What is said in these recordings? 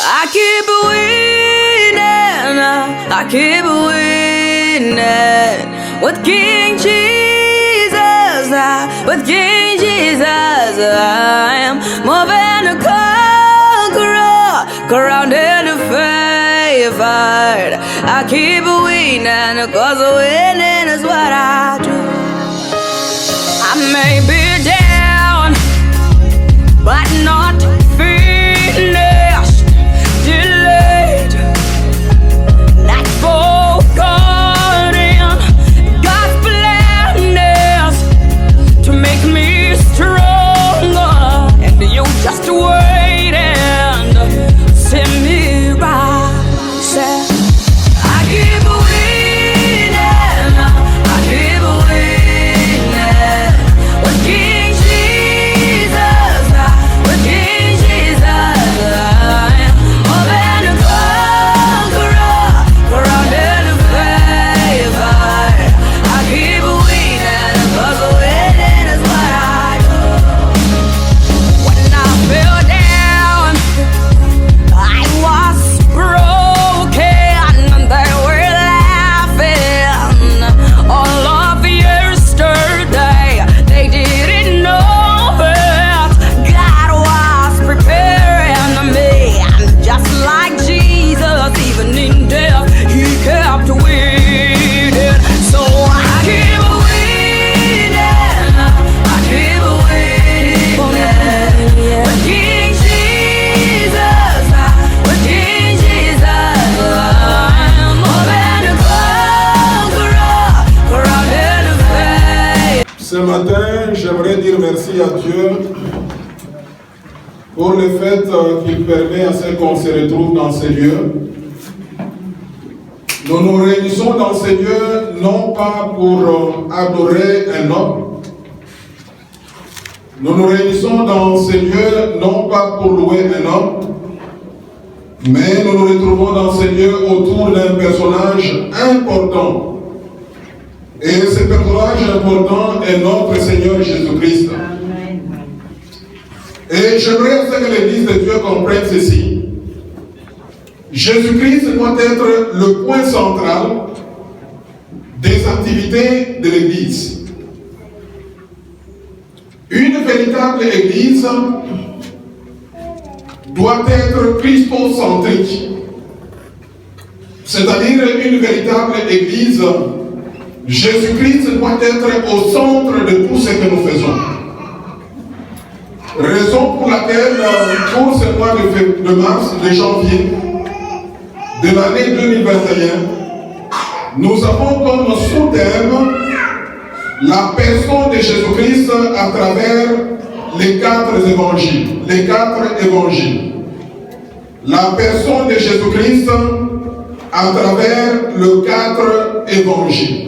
I keep winning, I keep winning with King Jesus, with King Jesus. I am more than a conqueror, crowned and favored. I keep winning, cause winning is what I do. I may be down, but not finished, delayed, not forgotten. God's plan is to make me stronger, and you just wait and see me rise. I keep winning, I keep winning with King Jesus, with King Jesus. I am more than a conqueror, crowned and favored. I keep winning, cause winning is what I do. When I fell down, I was broken, and they were laughing all of yesterday. They didn't know that God was preparing me. I'm just like Jesus, even in death, He kept winning. So I keep winning, I keep winning with King Jesus, with King Jesus. I'm more than a conqueror, crowned and favored. Ce matin, j'aimerais dire merci à Dieu pour le fait qu'il permet à ce qu'on se retrouve dans ces lieux. Nous nous réunissons dans ces lieux non pas pour adorer un homme. Nous nous réunissons dans ces lieux non pas pour louer un homme, mais nous nous retrouvons dans ces lieux autour d'un personnage important. Et ce personnage important est notre Seigneur Jésus-Christ. Et j'aimerais que l'Église de Dieu comprenne ceci. Jésus-Christ doit être le point central des activités de l'Église. Une véritable Église doit être christocentrique. C'est-à-dire une véritable Église, Jésus-Christ doit être au centre de tout ce que nous faisons. Raison pour laquelle, pour ce mois de mars, de janvier, de l'année 2021, nous avons comme sous-thème la personne de Jésus-Christ à travers les 4 évangiles. Les 4 évangiles. La personne de Jésus-Christ à travers les 4 évangiles.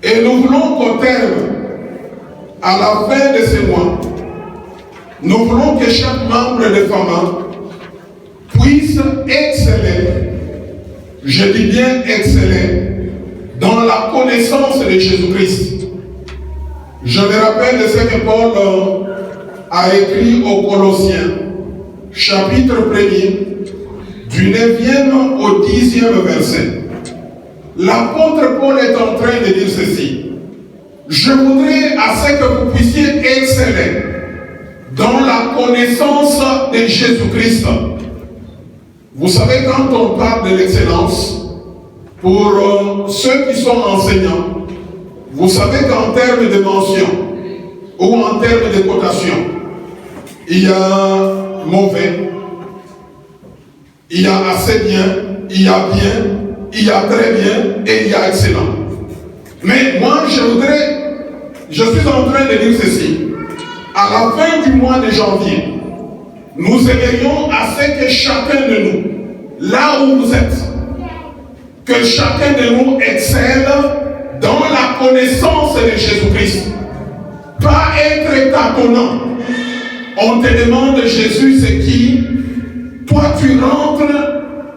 Et nous voulons qu'au terme, à la fin de ce mois, nous voulons que chaque membre de FAMA puisse exceller, je dis bien exceller, dans la connaissance de Jésus-Christ. Je me rappelle de ce que Paul a écrit aux Colossiens, chapitre 1er, du 9e au 10e verset. L'apôtre Paul est en train de dire ceci. Je voudrais à ce que vous puissiez exceller dans la connaissance de Jésus-Christ. Vous savez, quand on parle de l'excellence, pour ceux qui sont enseignants, vous savez qu'en termes de mention ou en termes de cotation, il y a mauvais, il y a assez bien, il y a bien, il y a très bien et il y a excellent. Mais moi, je suis en train de dire ceci. À la fin du mois de janvier, nous aimerions à ce que chacun de nous, là où vous êtes, que chacun de nous excelle dans la connaissance de Jésus-Christ. Pas être tâtonnant. On te demande Jésus c'est qui? Toi tu rentres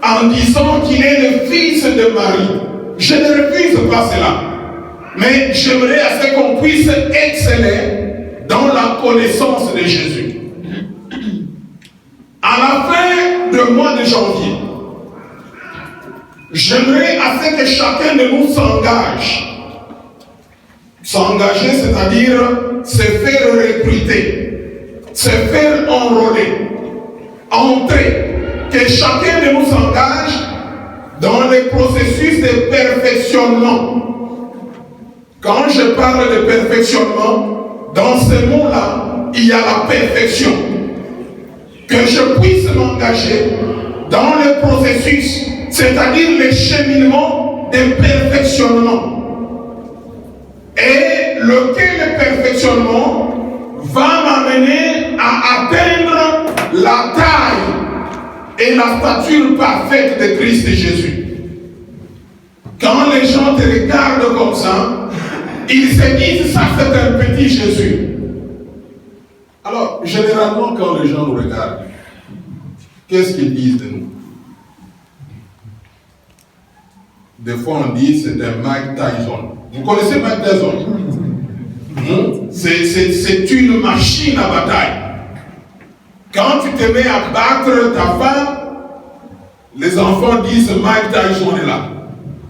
en disant qu'il est le fils de Marie. Je ne refuse pas cela. Mais j'aimerais à ce qu'on puisse exceller dans la connaissance de Jésus. la fin du mois de janvier, j'aimerais assez que chacun de nous s'engage. S'engager, c'est-à-dire se faire recruter, se faire enrôler, entrer, que chacun de nous s'engage dans le processus de perfectionnement. Quand je parle de perfectionnement, dans ce mot-là, il y a la perfection. Que je puisse m'engager dans le processus, c'est-à-dire le cheminement de perfectionnement. Et lequel perfectionnement va m'amener à atteindre la taille et la stature parfaite de Christ Jésus. Quand les gens te regardent comme ça, ils se disent, ça c'est un petit Jésus. Alors, généralement, quand les gens nous regardent, qu'est-ce qu'ils disent de nous? Des fois, on dit c'est un Mike Tyson. Vous connaissez Mike Tyson? C'est une machine à bataille. Quand tu te mets à battre ta femme, les enfants disent Mike Tyson est là.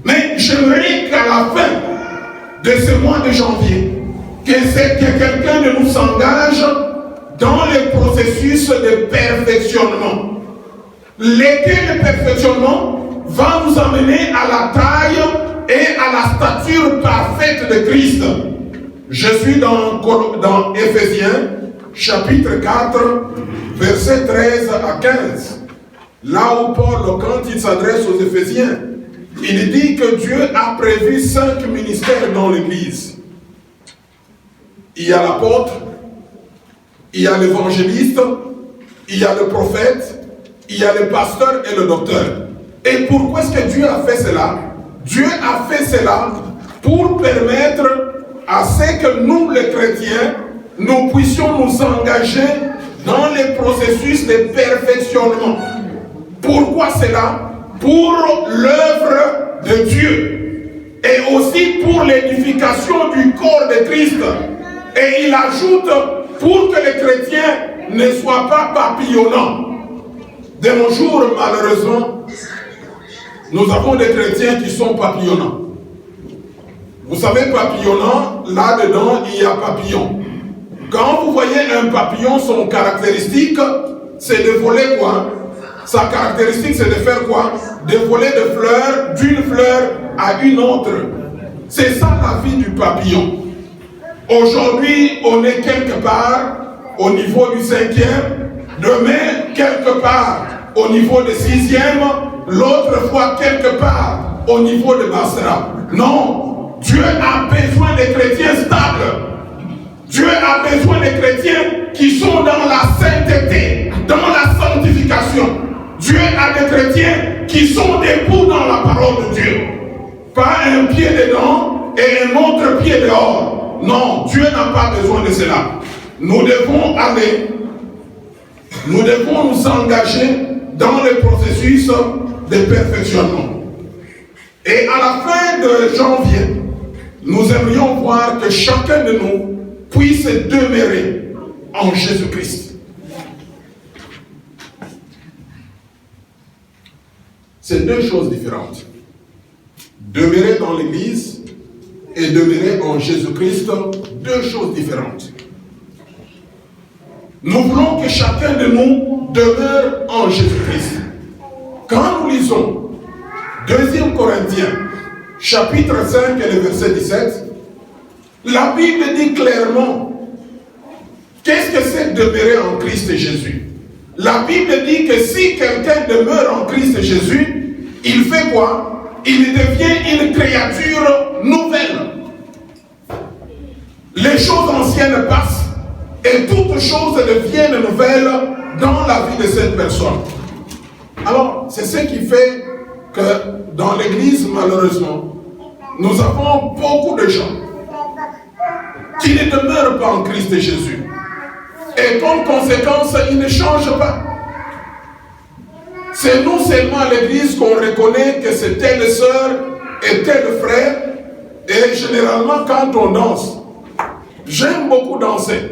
Mais j'aimerais qu'à la fin de ce mois de janvier, que quelqu'un de nous s'engage dans le processus de perfectionnement. Lequel perfectionnement va nous amener à la taille et à la stature parfaite de Christ. Je suis dans Éphésiens, chapitre 4, versets 13 à 15. Là où Paul, quand il s'adresse aux Éphésiens, il dit que Dieu a prévu 5 ministères dans l'Église. Il y a l'apôtre, il y a l'évangéliste, il y a le prophète, il y a le pasteur et le docteur. Et pourquoi est-ce que Dieu a fait cela? Dieu a fait cela pour permettre à ce que nous, les chrétiens, nous puissions nous engager dans le processus de perfectionnement. Pourquoi cela? Pour l'œuvre de Dieu et aussi pour l'édification du corps de Christ. Et il ajoute pour que les chrétiens ne soient pas papillonnants. De nos jours, malheureusement, nous avons des chrétiens qui sont papillonnants. Vous savez, papillonnant, là-dedans, il y a papillon. Quand vous voyez un papillon, son caractéristique, c'est de voler quoi? Sa caractéristique, c'est de faire quoi? De voler de fleurs, d'une fleur à une autre. C'est ça la vie du papillon. Aujourd'hui, on est quelque part au niveau du 5e, demain, quelque part au niveau du 6e, l'autre fois quelque part au niveau de Basra. Non, Dieu a besoin de chrétiens stables. Dieu a besoin de chrétiens qui sont dans la sainteté, dans la sanctification. Dieu a des chrétiens qui sont debout dans la parole de Dieu. Pas un pied dedans et un autre pied dehors. Non, Dieu n'a pas besoin de cela. Nous devons aller, nous devons nous engager dans le processus de perfectionnement. Et à la fin de janvier, nous aimerions voir que chacun de nous puisse demeurer en Jésus-Christ. C'est deux choses différentes. Demeurer dans l'Église et demeurer en Jésus-Christ, deux choses différentes. Nous voulons que chacun de nous demeure en Jésus-Christ. Quand nous lisons 2 Corinthiens, chapitre 5 et le verset 17, la Bible dit clairement, qu'est-ce que c'est demeurer en Christ Jésus? La Bible dit que si quelqu'un demeure en Christ Jésus, il fait quoi? Il devient une créature nouvelle. Les choses anciennes passent et toutes choses deviennent nouvelles dans la vie de cette personne. Alors, c'est ce qui fait que dans l'Église, malheureusement, nous avons beaucoup de gens qui ne demeurent pas en Christ Jésus. Et comme conséquence, ils ne changent pas. C'est nous seulement à l'église qu'on reconnaît que c'est telle sœur et tel frère. Et généralement, quand on danse, j'aime beaucoup danser.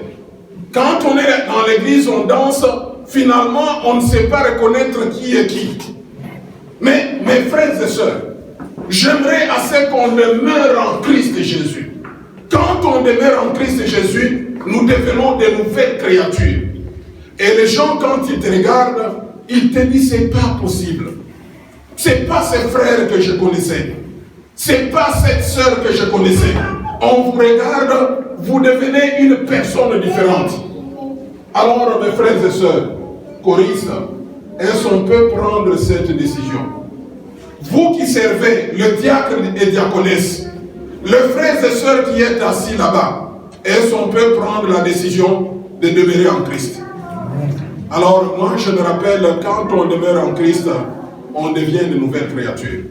Quand on est dans l'église, on danse finalement, on ne sait pas reconnaître qui est qui. Mais, mes frères et sœurs, j'aimerais assez qu'on demeure en Christ Jésus. Quand on demeure en Christ Jésus, nous devenons de nouvelles créatures. Et les gens, quand ils te regardent, ils te disent, c'est pas possible. C'est pas ces frères que je connaissais. C'est pas cette sœur que je connaissais. On vous regarde, vous devenez une personne différente. Alors, mes frères et sœurs, choristes, est-ce qu'on peut prendre cette décision? Vous qui servez, le diacre et diaconesse, les frères et sœurs qui êtes assis là-bas, est-ce qu'on peut prendre la décision de demeurer en Christ? Alors, moi, je me rappelle, quand on demeure en Christ, on devient de nouvelles créatures.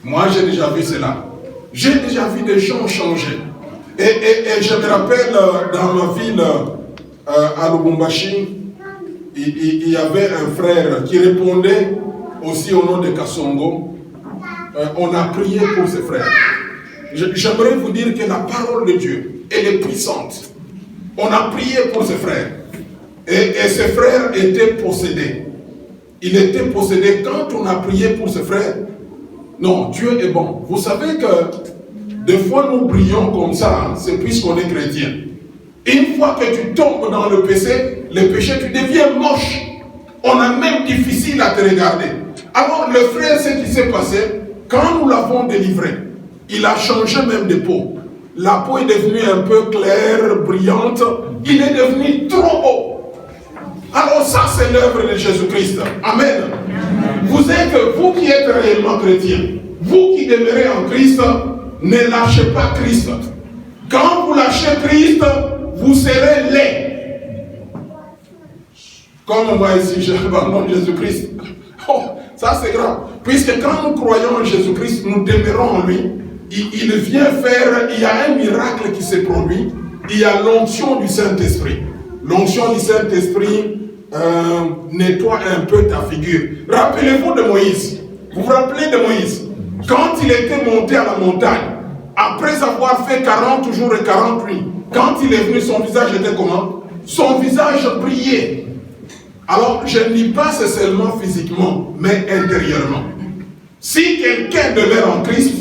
Moi, j'ai déjà vu cela. J'ai déjà vu des gens changer. Et je me rappelle, dans ma ville, à Lubumbashi, il y avait un frère qui répondait aussi au nom de Kassongo. On a prié pour ce frère. J'aimerais vous dire que la parole de Dieu, elle est puissante. On a prié pour ce frère. Et ce frère était possédé. Il était possédé. Quand on a prié pour ce frère, non, Dieu est bon. Vous savez que des fois nous prions comme ça, hein, c'est puisqu'on est chrétien. Une fois que tu tombes dans le péché, tu deviens moche. On a même difficile à te regarder. Alors le frère, ce qui s'est passé, quand nous l'avons délivré, il a changé même de peau. La peau est devenue un peu claire, brillante. Il est devenu trop beau. Alors ça, c'est l'œuvre de Jésus-Christ. Amen. Vous qui êtes réellement chrétien, vous qui demeurez en Christ, ne lâchez pas Christ. Quand vous lâchez Christ, vous serez laid. Comme moi ici, j'abandonne Jésus-Christ. Oh, ça c'est grave. Puisque quand nous croyons en Jésus-Christ, nous demeurons en lui. Il vient faire, il y a un miracle qui se produit. Il y a l'onction du Saint-Esprit. L'onction du Saint-Esprit nettoie un peu ta figure. Rappelez-vous de Moïse. Vous vous rappelez de Moïse? Quand il était monté à la montagne, après avoir fait 40 jours et 40 nuits, quand il est venu, son visage était comment? Son visage brillait. Alors, je ne dis pas c'est seulement physiquement, mais intérieurement. Si quelqu'un demeure en Christ,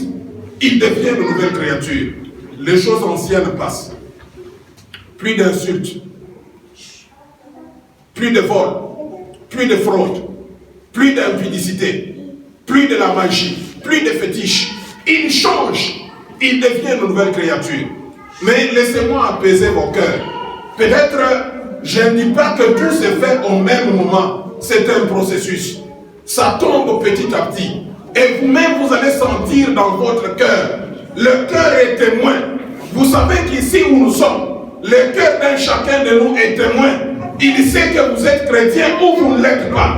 il devient une nouvelle créature. Les choses anciennes passent. Plus d'insultes, plus de vol, plus de fraude, plus d'impudicité, plus de la magie, plus de fétiches. Il change, il devient une nouvelle créature. Mais laissez-moi apaiser vos cœurs. Peut-être, je ne dis pas que tout se fait au même moment. C'est un processus. Ça tombe petit à petit. Et vous-même, vous allez sentir dans votre cœur. Le cœur est témoin. Vous savez qu'ici où nous sommes, le cœur d'un chacun de nous est témoin. Il sait que vous êtes chrétien ou vous ne l'êtes pas.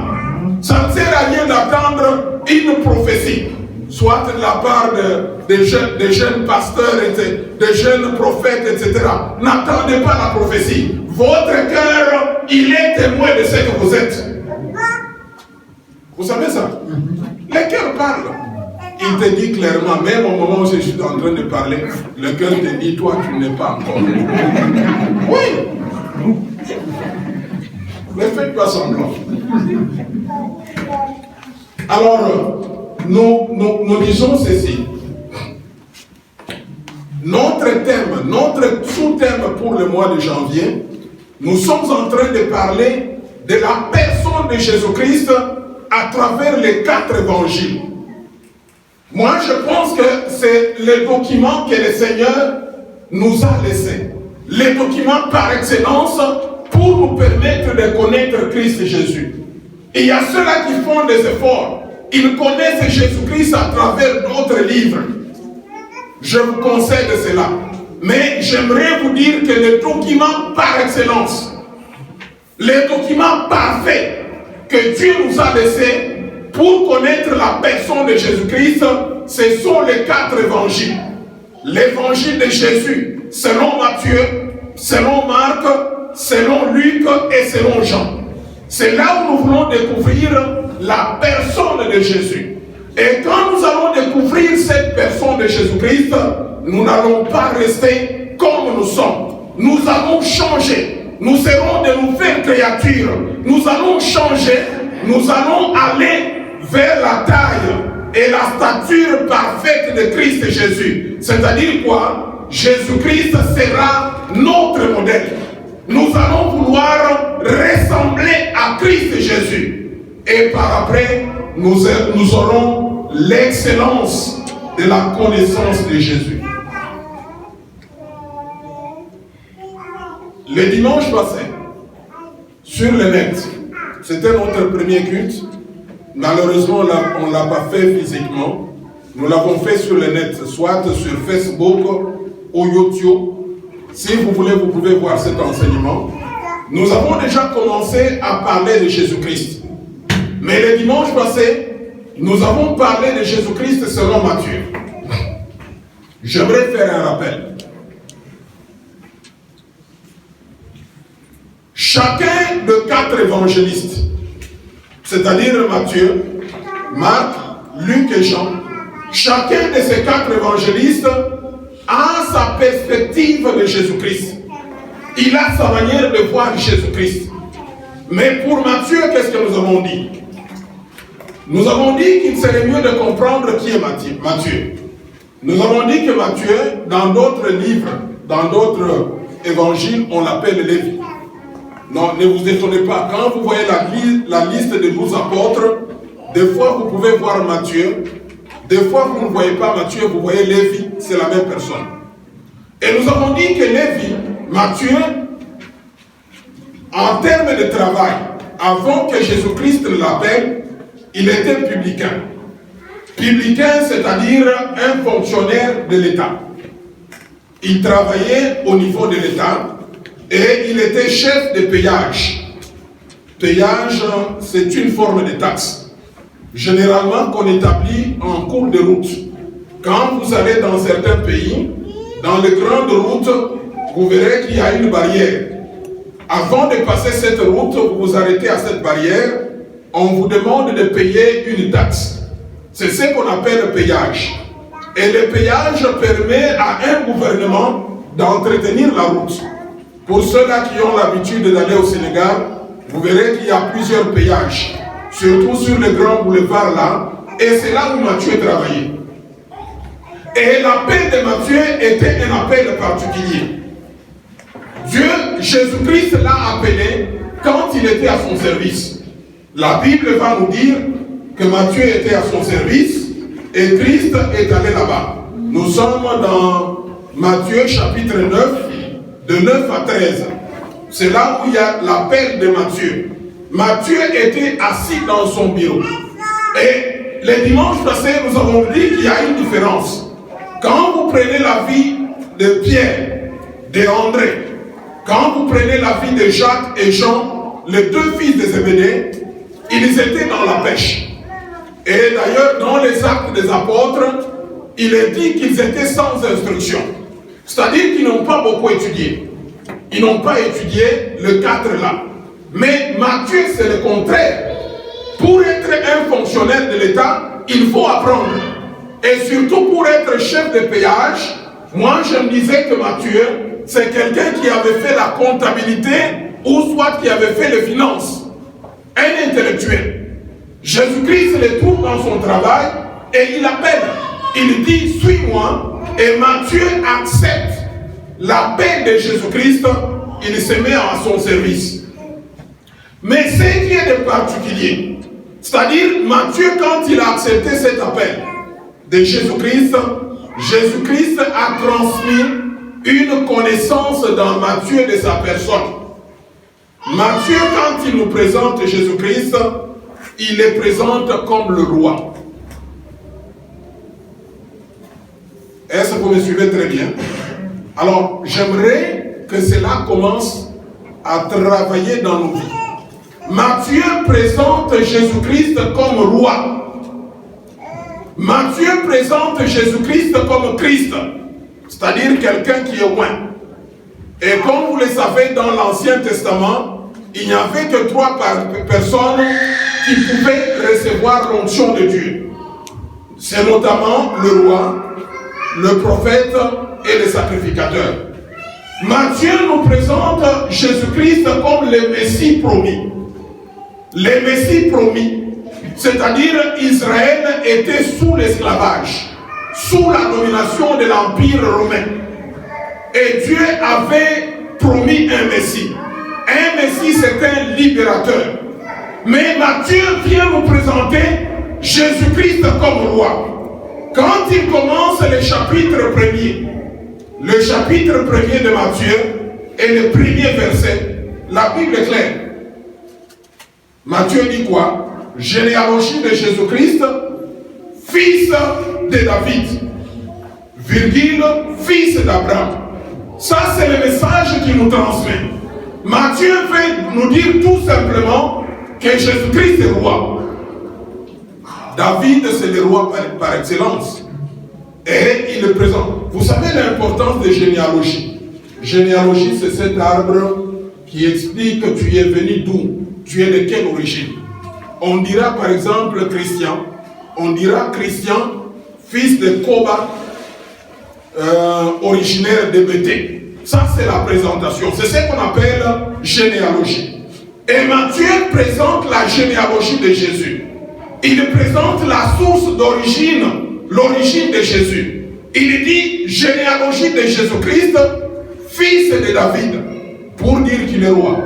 Ça ne sert à rien d'attendre une prophétie, soit de la part des jeunes pasteurs, des jeunes prophètes, etc. N'attendez pas la prophétie. Votre cœur, il est témoin de ce que vous êtes. Vous savez ça? Le cœur parle. Il te dit clairement, même au moment où je suis en train de parler, le cœur te dit, toi, tu n'es pas encore. Oui. Ne faites pas semblant. Alors, nous disons ceci. Notre thème, notre sous-thème pour le mois de janvier, nous sommes en train de parler de la personne de Jésus-Christ à travers les 4 évangiles. Moi, je pense que c'est le document que le Seigneur nous a laissé. Le document par excellence pour nous permettre de connaître Christ Jésus. Et il y a ceux-là qui font des efforts. Ils connaissent Jésus-Christ à travers d'autres livres. Je vous conseille de cela. Mais j'aimerais vous dire que le document par excellence, le document parfait que Dieu nous a laissé pour connaître la personne de Jésus-Christ, ce sont les 4 évangiles. L'évangile de Jésus, selon Matthieu, selon Marc, selon Luc et selon Jean. C'est là où nous voulons découvrir la personne de Jésus. Et quand nous allons découvrir cette personne de Jésus-Christ, nous n'allons pas rester comme nous sommes. Nous allons changer. nous serons de nouvelles créatures. Nous allons changer, nous allons aller vers la taille et la stature parfaite de Christ Jésus. C'est-à-dire quoi? Jésus-Christ sera notre modèle. Nous allons vouloir ressembler à Christ Jésus. Et par après, nous aurons l'excellence de la connaissance de Jésus. Le dimanche passé, sur le net, c'était notre premier culte. Malheureusement, on ne l'a pas fait physiquement. Nous l'avons fait sur le net, soit sur Facebook ou YouTube. Si vous voulez, vous pouvez voir cet enseignement. Nous avons déjà commencé à parler de Jésus-Christ. Mais le dimanche passé, nous avons parlé de Jésus-Christ selon Matthieu. J'aimerais faire un rappel. Chacun de 4 évangélistes, c'est-à-dire Matthieu, Marc, Luc et Jean, chacun de ces 4 évangélistes a sa perspective de Jésus-Christ. Il a sa manière de voir Jésus-Christ. Mais pour Matthieu, qu'est-ce que nous avons dit? Nous avons dit qu'il serait mieux de comprendre qui est Matthieu. Nous avons dit que Matthieu, dans d'autres livres, dans d'autres évangiles, on l'appelle Lévi. Non, ne vous étonnez pas, quand vous voyez la liste des 12 apôtres, des fois vous pouvez voir Matthieu, des fois vous ne voyez pas Matthieu, vous voyez Lévi, c'est la même personne. Et nous avons dit que Lévi, Matthieu, en termes de travail, avant que Jésus-Christ l'appelle, il était publicain. Publicain, c'est-à-dire un fonctionnaire de l'État. Il travaillait au niveau de l'État. Et il était chef de péage. Péage, c'est une forme de taxe. Généralement qu'on établit en cours de route. Quand vous allez dans certains pays, dans les grandes routes, vous verrez qu'il y a une barrière. Avant de passer cette route, vous vous arrêtez à cette barrière, on vous demande de payer une taxe. C'est ce qu'on appelle le péage. Et le péage permet à un gouvernement d'entretenir la route. Pour ceux-là qui ont l'habitude d'aller au Sénégal, vous verrez qu'il y a plusieurs péages, surtout sur les grands boulevards là, et c'est là où Matthieu travaillait. Et l'appel de Matthieu était un appel particulier. Dieu, Jésus-Christ l'a appelé quand il était à son service. La Bible va nous dire que Matthieu était à son service et Christ est allé là-bas. Nous sommes dans Matthieu chapitre 9, de 9 à 13. C'est là où il y a l'appel de Matthieu. Matthieu était assis dans son bureau. Et le dimanche passé, nous avons dit qu'il y a une différence. Quand vous prenez la vie de Pierre, d'André, quand vous prenez la vie de Jacques et Jean, les 2 fils de Zébédée, ils étaient dans la pêche. Et d'ailleurs, dans les actes des apôtres, il est dit qu'ils étaient sans instruction. C'est-à-dire qu'ils n'ont pas beaucoup étudié. Ils n'ont pas étudié le cadre là. Mais Matthieu, c'est le contraire. Pour être un fonctionnaire de l'État, il faut apprendre. Et surtout pour être chef de péage, moi je me disais que Matthieu, c'est quelqu'un qui avait fait la comptabilité ou soit qui avait fait les finances. Un intellectuel. Jésus-Christ le trouve dans son travail et il appelle. Il dit, suis-moi. Et Matthieu accepte l'appel de Jésus-Christ, il se met à son service. Mais ce qui est de particulier, c'est-à-dire Matthieu, quand il a accepté cet appel de Jésus-Christ, Jésus-Christ a transmis une connaissance dans Matthieu de sa personne. Matthieu, quand il nous présente Jésus-Christ, il le présente comme le roi. Est-ce que vous me suivez très bien? Alors, j'aimerais que cela commence à travailler dans nos vies. Matthieu présente Jésus-Christ comme roi. Matthieu présente Jésus-Christ comme Christ, c'est-à-dire quelqu'un qui est loin. Et comme vous le savez, dans l'Ancien Testament, il n'y avait que 3 personnes qui pouvaient recevoir l'onction de Dieu. C'est notamment le roi, le prophète et le sacrificateur. Matthieu nous présente Jésus-Christ comme le Messie promis. Le Messie promis, c'est-à-dire Israël était sous l'esclavage, sous la domination de l'Empire romain. Et Dieu avait promis un Messie. Un Messie, c'est un libérateur. Mais Matthieu vient nous présenter Jésus-Christ comme roi. Quand il commence le chapitre 1er, le chapitre 1er de Matthieu et le premier verset, la Bible est claire. Matthieu dit quoi? Généalogie de Jésus-Christ, fils de David, virgule, fils d'Abraham. Ça, c'est le message qu'il nous transmet. Matthieu veut nous dire tout simplement que Jésus-Christ est roi. David, c'est le roi par excellence. Et il le présente. Vous savez l'importance des généalogies. Généalogie, c'est cet arbre qui explique que tu es venu d'où, tu es de quelle origine. On dira par exemple Christian, on dira Christian, fils de Koba, originaire de Béthé. Ça, c'est la présentation. C'est ce qu'on appelle généalogie. Et Matthieu présente la généalogie de Jésus. Il présente la source d'origine, l'origine de Jésus. Il dit généalogie de Jésus-Christ, fils de David, pour dire qu'il est roi.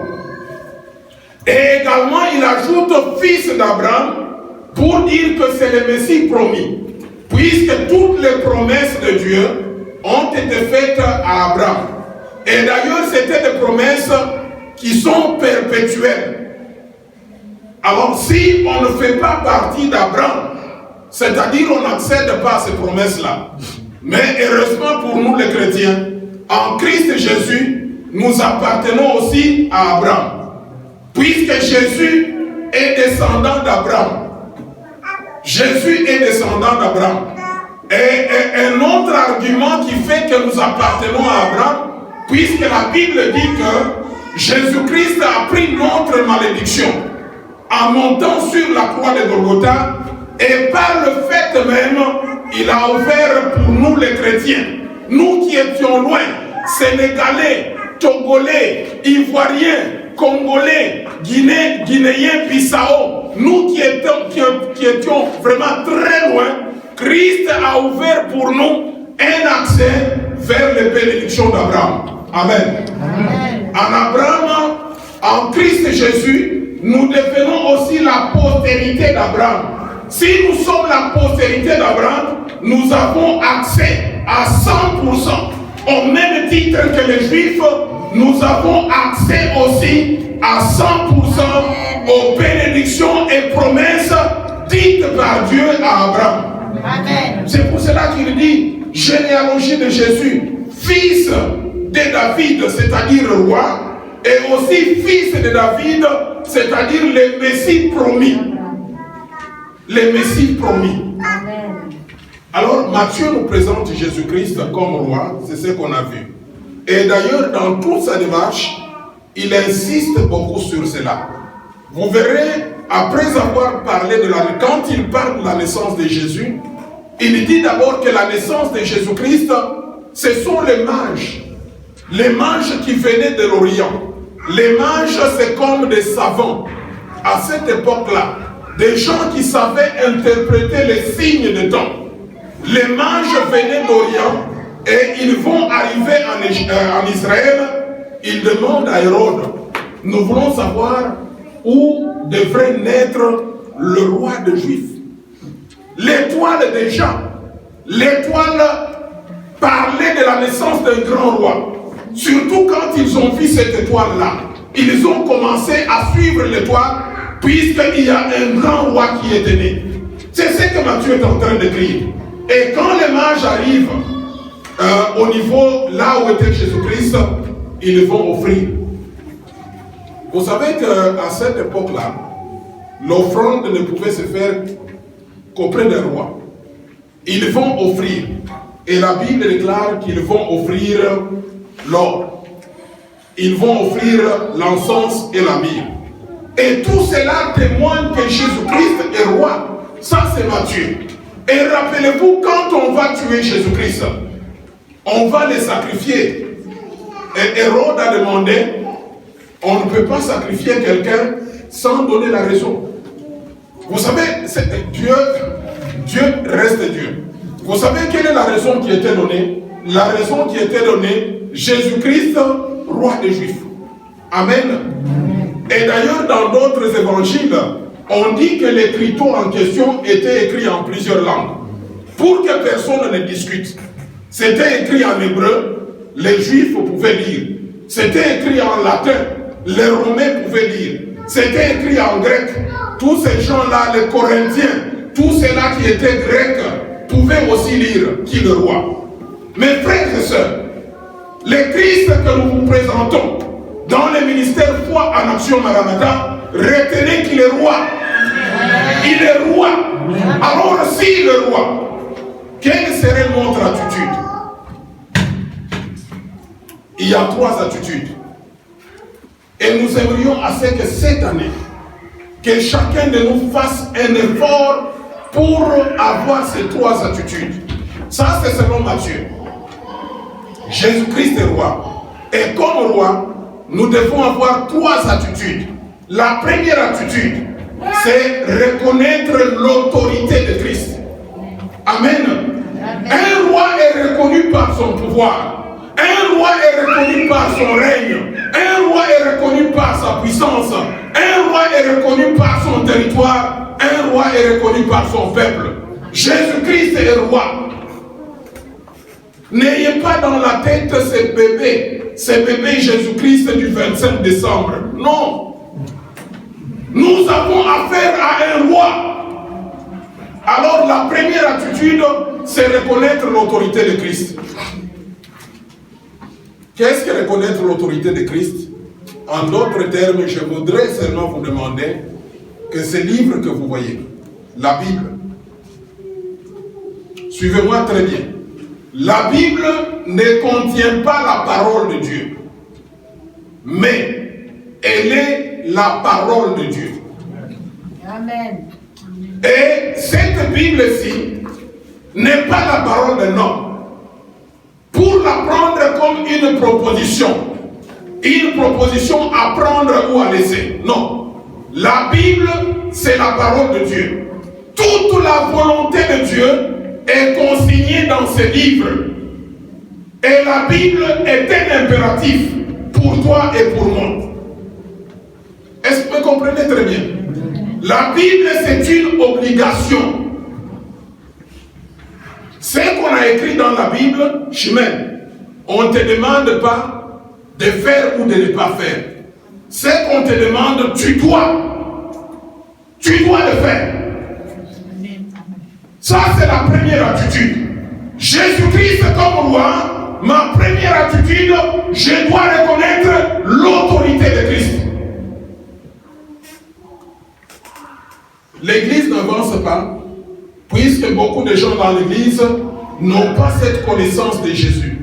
Et également, il ajoute fils d'Abraham, pour dire que c'est le Messie promis. Puisque toutes les promesses de Dieu ont été faites à Abraham. Et d'ailleurs, c'était des promesses qui sont perpétuelles. Alors, si on ne fait pas partie d'Abraham, c'est-à-dire on n'accède pas à ces promesses-là. Mais heureusement pour nous les chrétiens, en Christ Jésus, nous appartenons aussi à Abraham. Puisque Jésus est descendant d'Abraham. Jésus est descendant d'Abraham. Et un autre argument qui fait que nous appartenons à Abraham, puisque la Bible dit que Jésus-Christ a pris notre malédiction en montant sur la croix de Golgotha, et par le fait même, il a offert pour nous les chrétiens, nous qui étions loin, Sénégalais, Togolais, Ivoiriens, Congolais, Guinéens, Bissau, nous qui étions vraiment très loin, Christ a ouvert pour nous un accès vers les bénédictions d'Abraham. Amen. Amen. En Abraham, en Christ Jésus, nous devenons aussi la postérité d'Abraham. Si nous sommes la postérité d'Abraham, nous avons accès à 100%. Au même titre que les Juifs, nous avons accès aussi à 100% aux bénédictions et promesses dites par Dieu à Abraham. Amen. C'est pour cela qu'il dit généalogie de Jésus, fils de David, c'est-à-dire roi, et aussi fils de David, c'est-à-dire le Messie promis. Le Messie promis. Amen. Alors Matthieu nous présente Jésus-Christ comme roi, c'est ce qu'on a vu. Et d'ailleurs, dans toute sa démarche, il insiste beaucoup sur cela. Vous verrez, après avoir parlé quand il parle de la naissance de Jésus, il dit d'abord que la naissance de Jésus-Christ, ce sont les mages. Les mages qui venaient de l'Orient. Les mages, c'est comme des savants. À cette époque-là, des gens qui savaient interpréter les signes de temps. Les mages venaient d'Orient et ils vont arriver en Israël. Ils demandent à Hérode, nous voulons savoir où devrait naître le roi des Juifs. L'étoile des gens, l'étoile parlait de la naissance d'un grand roi. Surtout quand ils ont vu cette étoile-là, ils ont commencé à suivre l'étoile, puisqu'il y a un grand roi qui était né. C'est ce que Matthieu est en train d'écrire. Et quand les mages arrivent au niveau là où était Jésus-Christ, ils vont offrir. Vous savez qu'à cette époque-là, l'offrande ne pouvait se faire qu'auprès d'un roi. Ils vont offrir. Et la Bible déclare qu'ils vont offrir l'or. Ils vont offrir l'encens et la myrrhe. Et tout cela témoigne que Jésus-Christ est roi. Ça, c'est Matthieu. Et rappelez-vous, quand on va tuer Jésus-Christ, on va les sacrifier. Et Hérode a demandé, on ne peut pas sacrifier quelqu'un sans donner la raison. Vous savez, Dieu reste Dieu. Vous savez quelle est la raison qui était donnée? La raison qui était donnée, Jésus-Christ, roi des Juifs. Amen. Et d'ailleurs, dans d'autres évangiles, on dit que l'écriture en question était écrit en plusieurs langues, pour que personne ne discute. C'était écrit en hébreu, les Juifs pouvaient lire. C'était écrit en latin, les Romains pouvaient lire. C'était écrit en grec. Tous ces gens-là, les Corinthiens, tous ceux-là qui étaient grecs, pouvaient aussi lire qui est le roi. Mes frères et sœurs, le Christ que nous vous présentons dans le ministère Foi en Action Maranatha, retenez qu'il est roi. Il est roi. Alors s'il est roi, quelle serait notre attitude? Il y a 3 attitudes. Et nous aimerions assez que cette année, que chacun de nous fasse un effort pour avoir ces 3 attitudes. Ça, c'est selon Matthieu. Jésus-Christ est roi. Et comme roi, nous devons avoir 3 attitudes. La première attitude, c'est reconnaître l'autorité de Christ. Amen. Un roi est reconnu par son pouvoir. Un roi est reconnu par son règne. Un roi est reconnu par sa puissance. Un roi est reconnu par son territoire. Un roi est reconnu par son peuple. Jésus-Christ est roi. N'ayez pas dans la tête ces bébés Jésus-Christ du 25 décembre. Non. Nous avons affaire à un roi. Alors la première attitude, c'est reconnaître l'autorité de Christ. Qu'est-ce que reconnaître l'autorité de Christ? En d'autres termes, je voudrais seulement vous demander que ce livre que vous voyez, la Bible, suivez-moi très bien. La Bible ne contient pas la parole de Dieu, mais elle est la parole de Dieu. Amen. Et cette Bible-ci n'est pas la parole d'un homme. Pour la prendre comme une proposition à prendre ou à laisser. Non. La Bible, c'est la parole de Dieu. Toute la volonté de Dieu est consignée dans ce livre. Et la Bible est un impératif pour toi et pour moi. Est-ce que vous me comprenez très bien? La Bible, c'est une obligation. Ce qu'on a écrit dans la Bible, Chimène, on ne te demande pas de faire ou de ne pas faire. Ce qu'on te demande, tu dois le faire. Ça, c'est la première attitude. Jésus-Christ comme roi, ma première attitude, je dois reconnaître l'autorité de Christ. L'Église n'avance pas, puisque beaucoup de gens dans l'Église n'ont pas cette connaissance de Jésus.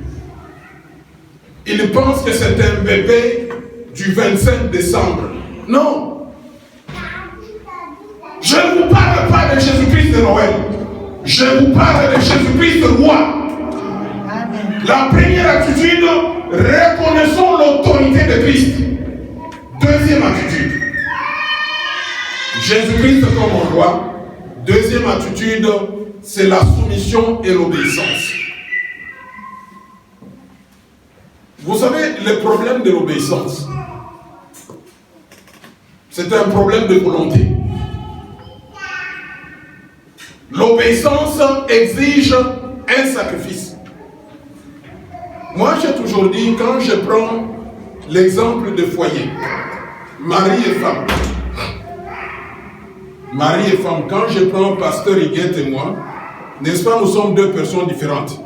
Ils pensent que c'est un bébé du 25 décembre. Non. Je ne vous parle pas de Jésus-Christ de Noël. Je vous parle de Jésus-Christ de roi. La première attitude, reconnaissons l'autorité de Christ. Deuxième attitude, Jésus-Christ comme roi. Deuxième attitude, c'est la soumission et l'obéissance. Vous savez, le problème de l'obéissance, c'est un problème de volonté. L'obéissance exige un sacrifice. Moi, j'ai toujours dit, quand je prends l'exemple de foyer, mari et femme, quand je prends Pasteur Higuette et moi, n'est-ce pas, nous sommes 2 personnes différentes.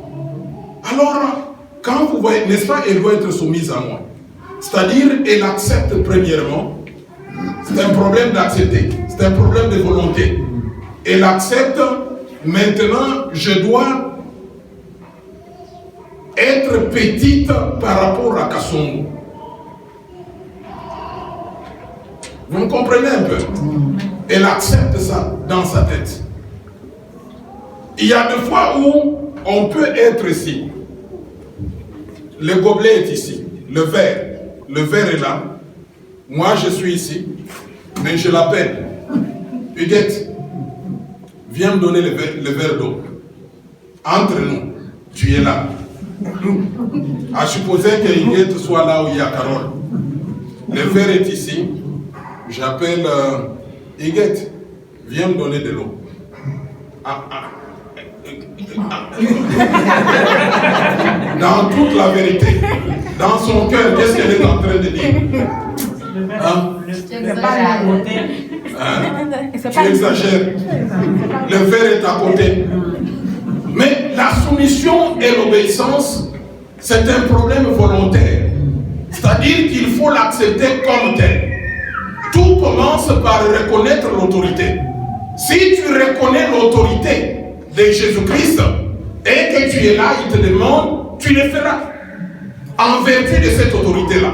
Alors, quand vous voyez, n'est-ce pas, elle doit être soumise à moi. C'est-à-dire, elle accepte premièrement. C'est un problème d'accepter. C'est un problème de volonté. Elle accepte. Maintenant, je dois être petite par rapport à Kassongo. Vous me comprenez un peu? Elle accepte ça dans sa tête. Il y a des fois où on peut être ici. Le gobelet est ici. le verre. Le verre est là. Moi, je suis ici. Mais je l'appelle. Huguette, viens me donner le verre d'eau. Entre nous, tu es là. À supposer que Huguette soit là où il y a Carole. Le verre est ici. J'appelle Huguette, viens me donner de l'eau. Dans toute la vérité, dans son cœur, qu'est-ce qu'elle est en train de dire? Hein? Tu exagères. Le verre est à côté. Mais la soumission et l'obéissance, c'est un problème volontaire. C'est-à-dire qu'il faut l'accepter comme tel. Tout commence par reconnaître l'autorité. Si tu reconnais l'autorité de Jésus-Christ et que tu es là, il te demande, tu le feras. En vertu de cette autorité-là.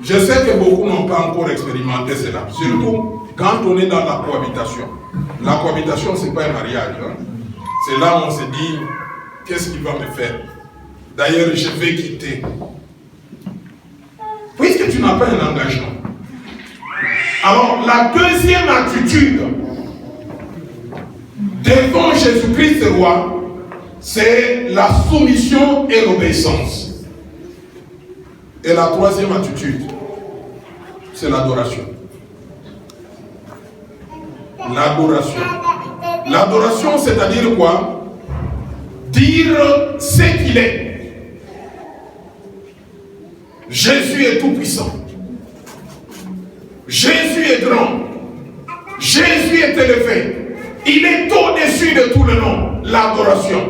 Je sais que beaucoup n'ont pas encore expérimenté cela. Surtout quand on est dans la cohabitation. La cohabitation, ce n'est pas un mariage. Hein. C'est là où on se dit, qu'est-ce qu'il va me faire? D'ailleurs, je vais quitter. Puisque tu n'as pas un engagement. Alors, la deuxième attitude devant Jésus-Christ roi, c'est la soumission et l'obéissance. Et la troisième attitude, c'est l'adoration. L'adoration. L'adoration, c'est-à-dire quoi? Dire ce qu'il est. Jésus est tout-puissant. Jésus est grand. Jésus est élevé. Il est au-dessus de tout le nom. L'adoration.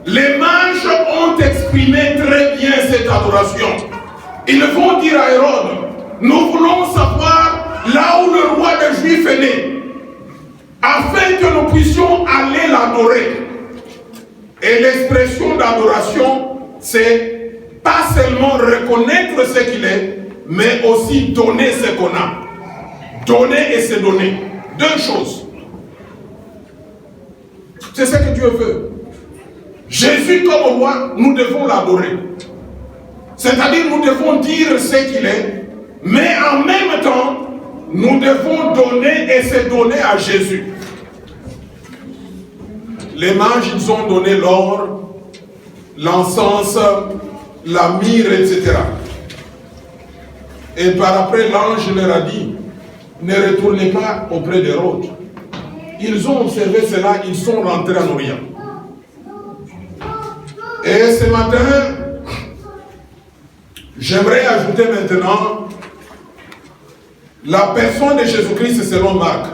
Les mages ont exprimé très bien cette adoration. Ils vont dire à Hérode, nous voulons savoir là où le roi des Juifs est né, afin que nous puissions aller l'adorer. Et l'expression d'adoration, c'est pas seulement reconnaître ce qu'il est, mais aussi donner ce qu'on a. Donner et se donner. Deux choses. C'est ce que Dieu veut. Jésus comme roi, nous devons l'adorer. C'est-à-dire nous devons dire ce qu'il est, mais en même temps, nous devons donner et se donner à Jésus. Les mages, ils ont donné l'or, l'encens, la myrrhe, etc. Et par après, l'ange leur a dit, ne retournez pas auprès d'Hérode. Ils ont observé cela, ils sont rentrés en Orient. Et ce matin, j'aimerais ajouter maintenant la personne de Jésus-Christ selon Marc.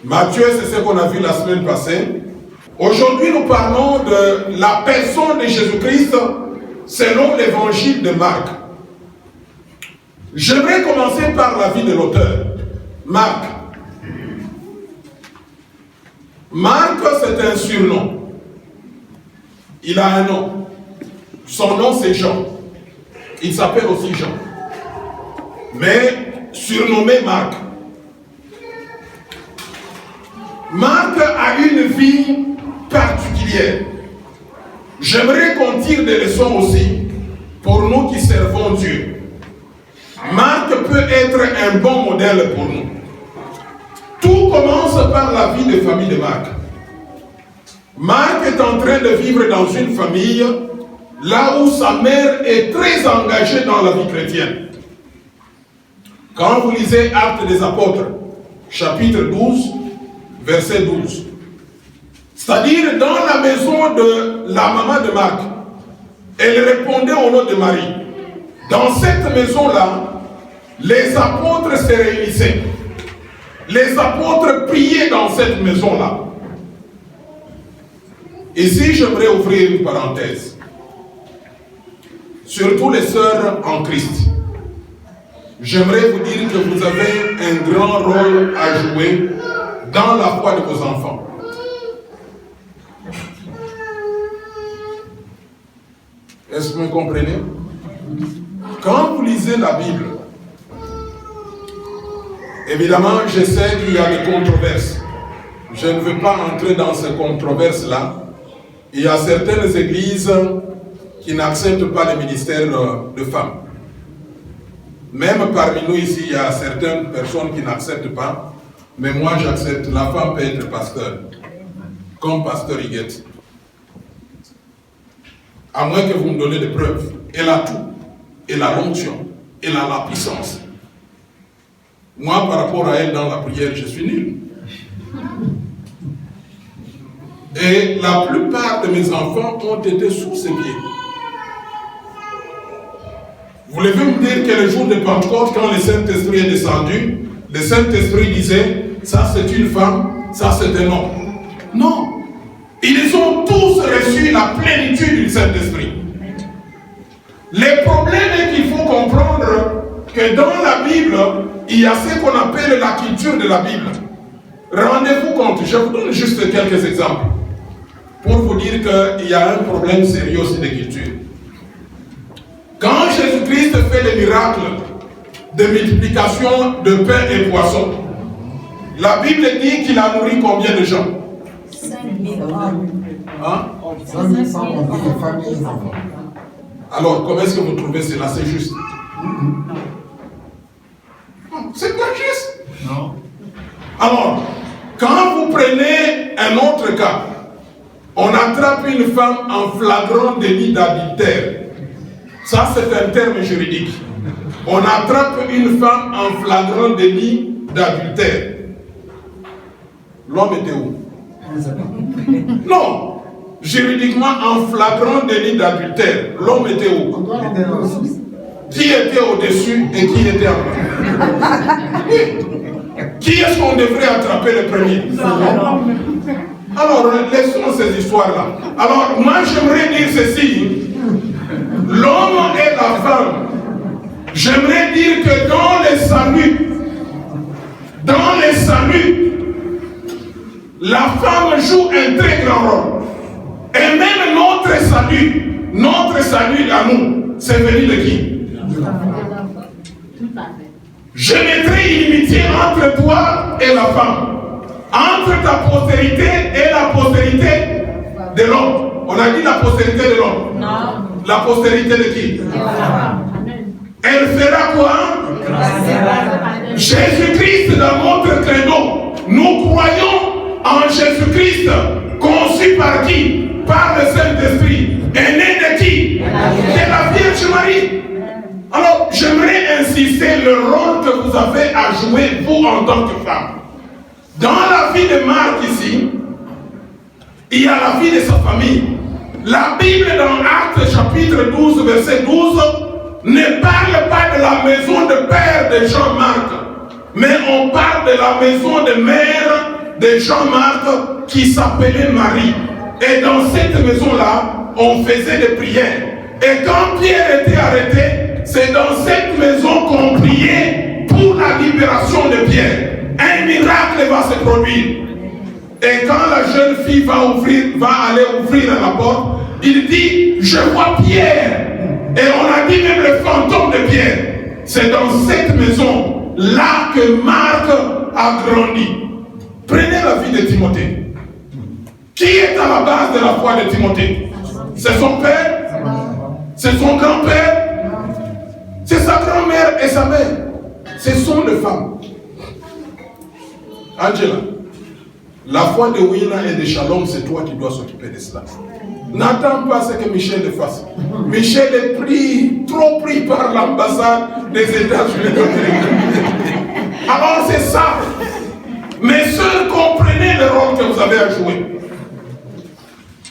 Matthieu, c'est ce qu'on a vu la semaine passée. Aujourd'hui, nous parlons de la personne de Jésus-Christ selon l'évangile de Marc. J'aimerais commencer par la vie de l'auteur, Marc. Marc, c'est un surnom. Il a un nom. Son nom, c'est Jean. Il s'appelle aussi Jean. Mais surnommé Marc. Marc a une vie particulière. J'aimerais qu'on tire des leçons aussi pour nous qui servons Dieu. Marc peut être un bon modèle pour nous. Tout commence par la vie de famille de Marc. Marc est en train de vivre dans une famille là où sa mère est très engagée dans la vie chrétienne. Quand vous lisez Actes des Apôtres, chapitre 12, verset 12, c'est-à-dire dans la maison de la maman de Marc, elle répondait au nom de Marie. Dans cette maison-là, les apôtres se réunissaient. Les apôtres priaient dans cette maison-là. Ici, j'aimerais ouvrir une parenthèse. Surtout les sœurs en Christ. J'aimerais vous dire que vous avez un grand rôle à jouer dans la foi de vos enfants. Est-ce que vous me comprenez? Quand vous lisez la Bible, évidemment, je sais qu'il y a des controverses. Je ne veux pas entrer dans ces controverses-là. Il y a certaines églises qui n'acceptent pas le ministère de femmes. Même parmi nous ici, il y a certaines personnes qui n'acceptent pas, mais moi j'accepte. La femme peut être pasteur, comme pasteur Higuette. À moins que vous me donnez des preuves. Elle a tout. Elle a l'onction. Elle a la puissance. Moi, par rapport à elle dans la prière, je suis nul. Et la plupart de mes enfants ont été sous ses pieds. Voulez-vous me dire que le jour de Pentecôte, quand le Saint-Esprit est descendu, le Saint-Esprit disait, ça c'est une femme, ça c'est un homme. Non. Ils ont tous reçu la plénitude du Saint-Esprit. Le problème est qu'il faut comprendre que dans la Bible, il y a ce qu'on appelle la culture de la Bible. Rendez-vous compte, je vous donne juste quelques exemples pour vous dire qu'il y a un problème sérieux aussi de culture. Quand Jésus-Christ fait le miracle de multiplication de pain et poisson, la Bible dit qu'il a nourri combien de gens? 5 000 hommes. Hein? 5 000 femmes, on dit les femmes et les enfants. Alors, comment est-ce que vous trouvez cela? C'est juste? C'est pas juste. Non. Alors, quand vous prenez un autre cas, on attrape une femme en flagrant délit d'adultère. Ça, c'est un terme juridique. On attrape une femme en flagrant délit d'adultère. L'homme était où? Non. Juridiquement, en flagrant délit d'adultère, l'homme était où? Qui était au-dessus et qui était en bas? Oui. Qui est-ce qu'on devrait attraper le premier? Alors, laissons ces histoires-là. Alors, moi, j'aimerais dire ceci. L'homme et la femme, j'aimerais dire que dans le salut, la femme joue un très grand rôle. Et même notre salut à nous, c'est venu de qui? Je mettrai une inimitié entre toi et la femme, entre ta postérité et la postérité de l'homme. On a dit la postérité de l'homme. Non. La postérité de qui? Elle fera quoi? Jésus-Christ dans notre credo. Nous croyons en Jésus-Christ, conçu par qui? Par le Saint-Esprit. Et né de qui? De la Vierge Marie. Alors, j'aimerais insister le rôle que vous avez à jouer, vous, en tant que femme. Dans la vie de Marc ici, il y a la vie de sa famille. La Bible dans Actes chapitre 12, verset 12, ne parle pas de la maison de père de Jean-Marc, mais on parle de la maison de mère de Jean-Marc qui s'appelait Marie. Et dans cette maison-là, on faisait des prières. Et quand Pierre était arrêté, c'est dans cette maison qu'on priait pour la libération de Pierre. Un miracle va se produire. Et quand la jeune fille va aller ouvrir la porte, il dit, je vois Pierre. Et on a dit même le fantôme de Pierre. C'est dans cette maison-là que Marc a grandi. Prenez la vie de Timothée. Qui est à la base de la foi de Timothée? C'est son père? C'est son grand-père? C'est sa grand-mère et sa mère. Ce sont les femmes. Angela, la foi de Wina et de Shalom, c'est toi qui dois s'occuper de cela. N'attends pas ce que Michel fasse. Michel est trop pris par l'ambassade des États-Unis d'Amérique. Alors c'est ça. Mes sœurs, comprenez le rôle que vous avez à jouer.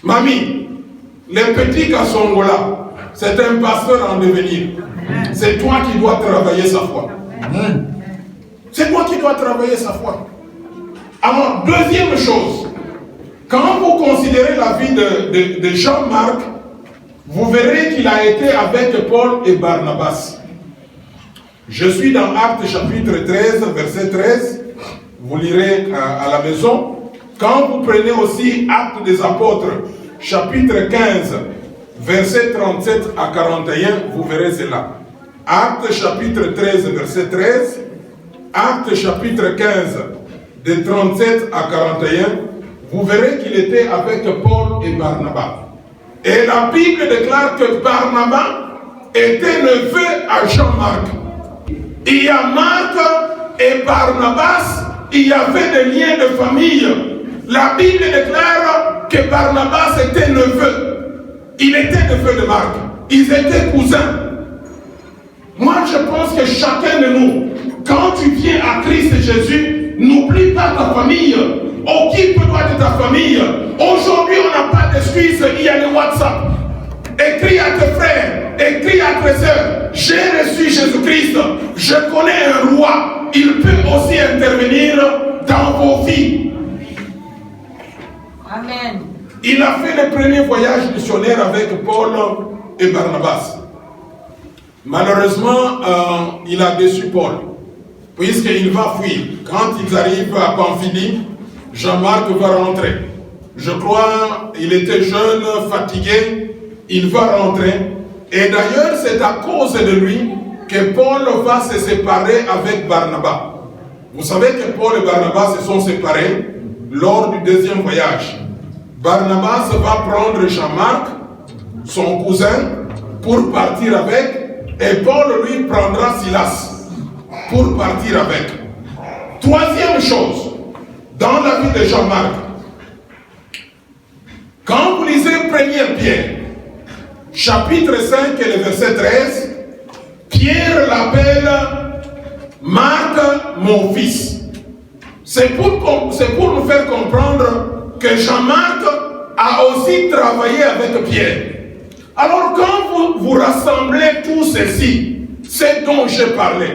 Mamie, le petit Kassongola, c'est un pasteur en devenir. C'est toi qui dois travailler sa foi. C'est toi qui dois travailler sa foi. Alors, deuxième chose, quand vous considérez la vie de Jean-Marc, vous verrez qu'il a été avec Paul et Barnabas. Je suis dans Actes chapitre 13, verset 13. Vous lirez à la maison. Quand vous prenez aussi Actes des Apôtres, chapitre 15, verset 37 à 41, vous verrez cela. Actes chapitre 13, verset 13. Actes chapitre 15, de 37 à 41, vous verrez qu'il était avec Paul et Barnabas. Et la Bible déclare que Barnabas était neveu à Jean-Marc. Il y a Marc et Barnabas, il y avait des liens de famille. La Bible déclare que Barnabas était neveu. Il était neveu de Marc. Ils étaient cousins. Moi, je pense que chacun de nous, quand tu viens à Christ Jésus, n'oublie pas ta famille. Occupe-toi de ta famille. Aujourd'hui, on n'a pas d'excuses. Il y a le WhatsApp. Écris à tes frères, écris à tes sœurs. J'ai reçu Jésus-Christ. Je connais un roi. Il peut aussi intervenir dans vos vies. Amen. Il a fait le premier voyage missionnaire avec Paul et Barnabas. Malheureusement, il a déçu Paul, puisqu'il va fuir. Quand ils arrivent à Pamphylie, Jean-Marc va rentrer. Je crois qu'il était jeune, fatigué, il va rentrer. Et d'ailleurs, c'est à cause de lui que Paul va se séparer avec Barnabas. Vous savez que Paul et Barnabas se sont séparés lors du deuxième voyage. Barnabas va prendre Jean-Marc, son cousin, pour partir avec. Et Paul, lui, prendra Silas pour partir avec. Troisième chose, dans la vie de Jean-Marc, quand vous lisez 1 Pierre, chapitre 5 et le verset 13, Pierre l'appelle Marc, mon fils. C'est pour nous faire comprendre que Jean-Marc a aussi travaillé avec Pierre. Alors quand vous rassemblez tout ceci, c'est dont j'ai parlé,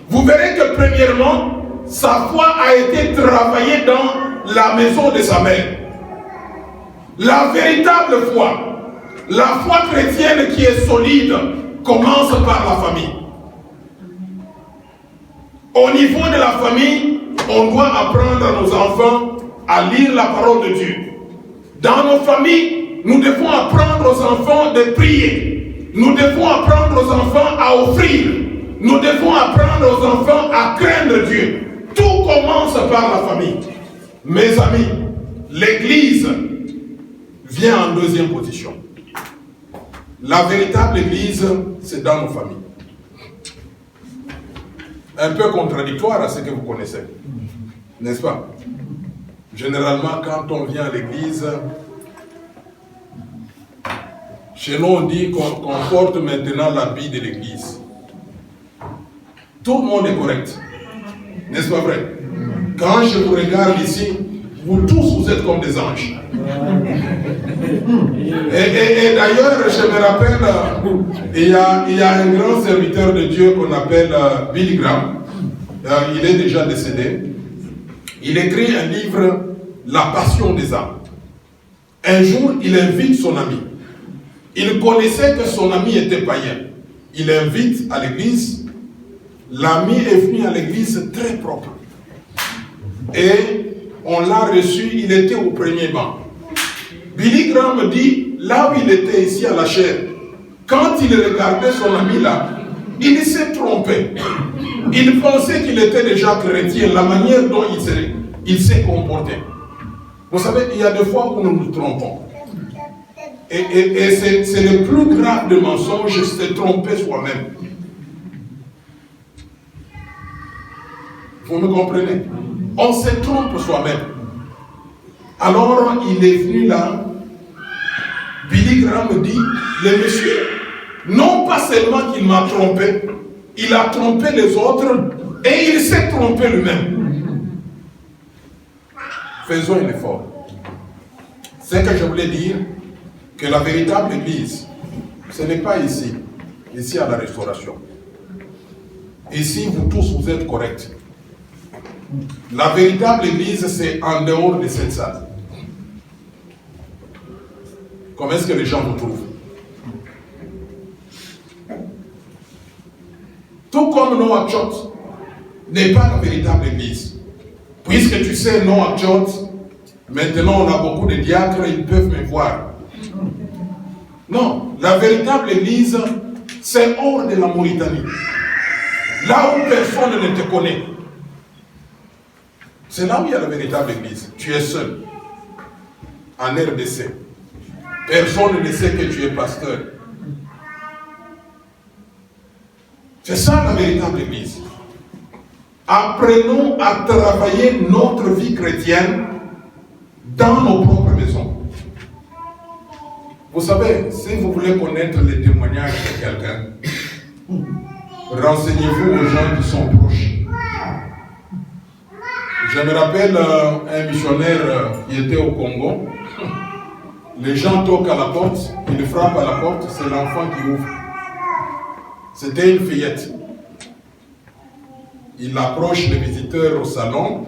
vous verrez que premièrement, sa foi a été travaillée dans la maison de sa mère. La véritable foi, la foi chrétienne qui est solide, commence par la famille. Au niveau de la famille, on doit apprendre à nos enfants à lire la parole de Dieu. Dans nos familles, nous devons apprendre aux enfants de prier. Nous devons apprendre aux enfants à offrir. Nous devons apprendre aux enfants à craindre Dieu. Tout commence par la famille. Mes amis, l'Église vient en deuxième position. La véritable Église, c'est dans nos familles. Un peu contradictoire à ce que vous connaissez, n'est-ce pas? Généralement, quand on vient à l'Église, chez nous, on dit qu'on porte maintenant l'habit de l'Église. Tout le monde est correct. N'est-ce pas vrai? Quand je vous regarde ici, vous tous, vous êtes comme des anges. Et d'ailleurs, je me rappelle, il y a un grand serviteur de Dieu qu'on appelle Billy Graham. Il est déjà décédé. Il écrit un livre, La passion des âmes. Un jour, il invite son ami. Il connaissait que son ami était païen. Il invite à l'église. L'ami est venu à l'église très propre. Et on l'a reçu, il était au premier banc. Billy Graham dit, là où il était ici à la chaire, quand il regardait son ami là, il s'est trompé. Il pensait qu'il était déjà chrétien, la manière dont il s'est comporté. Vous savez, il y a des fois où nous nous trompons. Et c'est le plus grave des mensonges, c'est de tromper soi-même. Vous me comprenez? On se trompe soi-même. Alors, il est venu là. Billy Graham dit, le monsieur, non pas seulement qu'il m'a trompé, il a trompé les autres et il s'est trompé lui-même. Faisons un effort. Ce que je voulais dire, que la véritable église, ce n'est pas ici, ici à la restauration. Ici, vous tous, vous êtes corrects. La véritable église, c'est en dehors de cette salle. Comment est-ce que les gens vous trouvent? Tout comme Noah Church n'est pas la véritable église. Puisque tu sais, Noah Church, maintenant on a beaucoup de diacres, ils peuvent me voir. Non, la véritable église, c'est hors de la Mauritanie. Là où personne ne te connaît. C'est là où il y a la véritable église. Tu es seul. En RDC. Personne ne sait que tu es pasteur. C'est ça la véritable Église. Apprenons à travailler notre vie chrétienne dans nos propres maisons. Vous savez, si vous voulez connaître les témoignages de quelqu'un, renseignez-vous aux gens qui sont proches. Je me rappelle un missionnaire qui était au Congo. Les gens toquent à la porte, ils frappent à la porte, c'est l'enfant qui ouvre. C'était une fillette. Il approche les visiteurs au salon.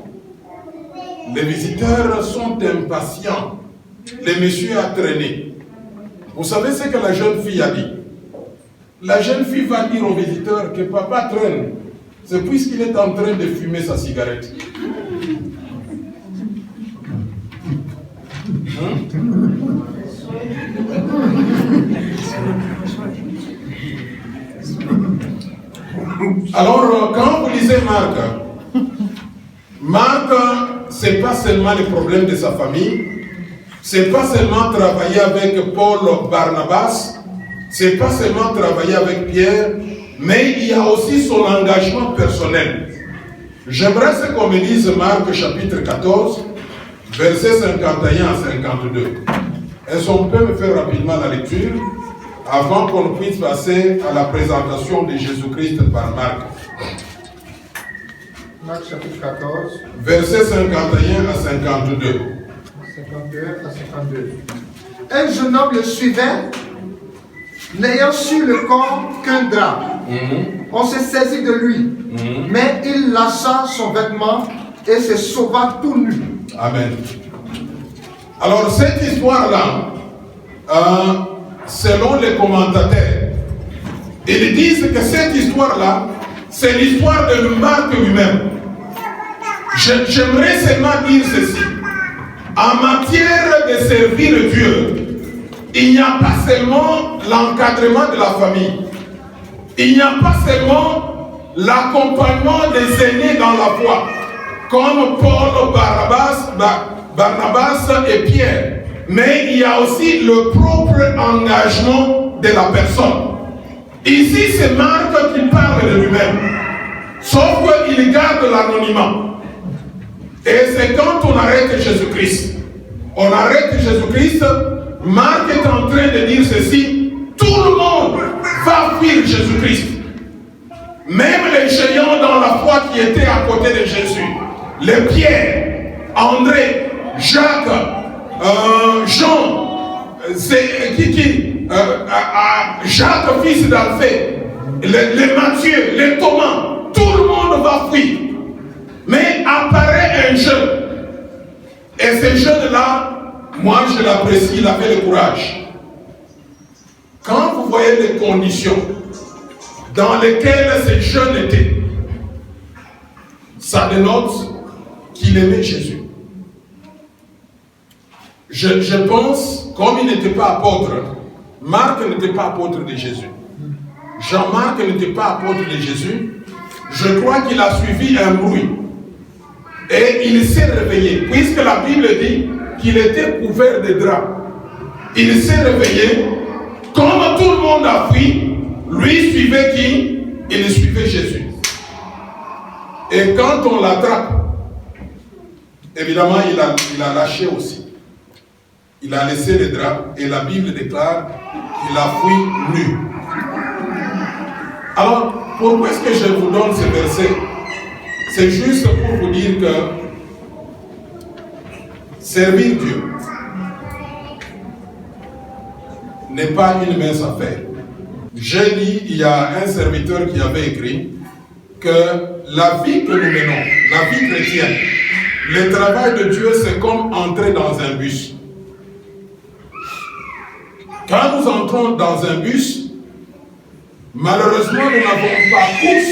Les visiteurs sont impatients. Le monsieur a traîné. Vous savez ce que la jeune fille a dit? La jeune fille va dire aux visiteurs que papa traîne. C'est puisqu'il est en train de fumer sa cigarette. Alors, quand vous lisez Marc, c'est pas seulement les problèmes de sa famille, c'est pas seulement travailler avec Paul, Barnabas, c'est pas seulement travailler avec Pierre, mais il y a aussi son engagement personnel. J'aimerais ce qu'on me dise Marc chapitre 14, versets 51 à 52. Est-ce qu'on peut me faire rapidement la lecture avant qu'on puisse passer à la présentation de Jésus-Christ par Marc? Marc chapitre 14, versets 51 à 52. 51 à 52. Un jeune homme le suivait, n'ayant sur le corps qu'un drap. On se saisit de lui, mais il lâcha son vêtement et se sauva tout nu. Amen. Alors cette histoire-là, selon les commentateurs, ils disent que cette histoire-là, c'est l'histoire de Marc lui-même. J'aimerais seulement dire ceci. En matière de servir Dieu, il n'y a pas seulement l'encadrement de la famille. Il n'y a pas seulement l'accompagnement des aînés dans la foi, comme Paul, Barnabas et Pierre. Mais il y a aussi le propre engagement de la personne. Ici, c'est Marc qui parle de lui-même. Sauf qu'il garde l'anonymat. Et c'est quand on arrête Jésus-Christ. On arrête Jésus-Christ, Marc est en train de dire ceci, tout le monde va fuir Jésus-Christ. Même les géants dans la foi qui étaient à côté de Jésus, les Pierre, André, Jacques, Jean, Jacques fils d'Alphée, les Matthieu, les Thomas, tout le monde va fuir. Mais apparaît un jeune. Et ce jeune-là, moi je l'apprécie, il avait le courage. Quand vous voyez les conditions dans lesquelles ce jeune était, ça dénote qu'il aimait Jésus. Je pense, comme il n'était pas apôtre, Marc n'était pas apôtre de Jésus. Jean-Marc n'était pas apôtre de Jésus. Je crois qu'il a suivi un bruit. Et il s'est réveillé, puisque la Bible dit qu'il était couvert de draps. Il s'est réveillé, comme tout le monde a fui, lui suivait qui? Il suivait Jésus. Et quand on l'attrape, évidemment il a lâché aussi. Il a laissé les draps et la Bible déclare qu'il a fui nu. Alors, pourquoi est-ce que je vous donne ce verset? C'est juste pour vous dire que servir Dieu n'est pas une mince affaire. J'ai dit, il y a un serviteur qui avait écrit que la vie que nous menons, la vie chrétienne, le travail de Dieu, c'est comme entrer dans un bus. Quand nous entrons dans un bus, malheureusement, nous n'avons pas tous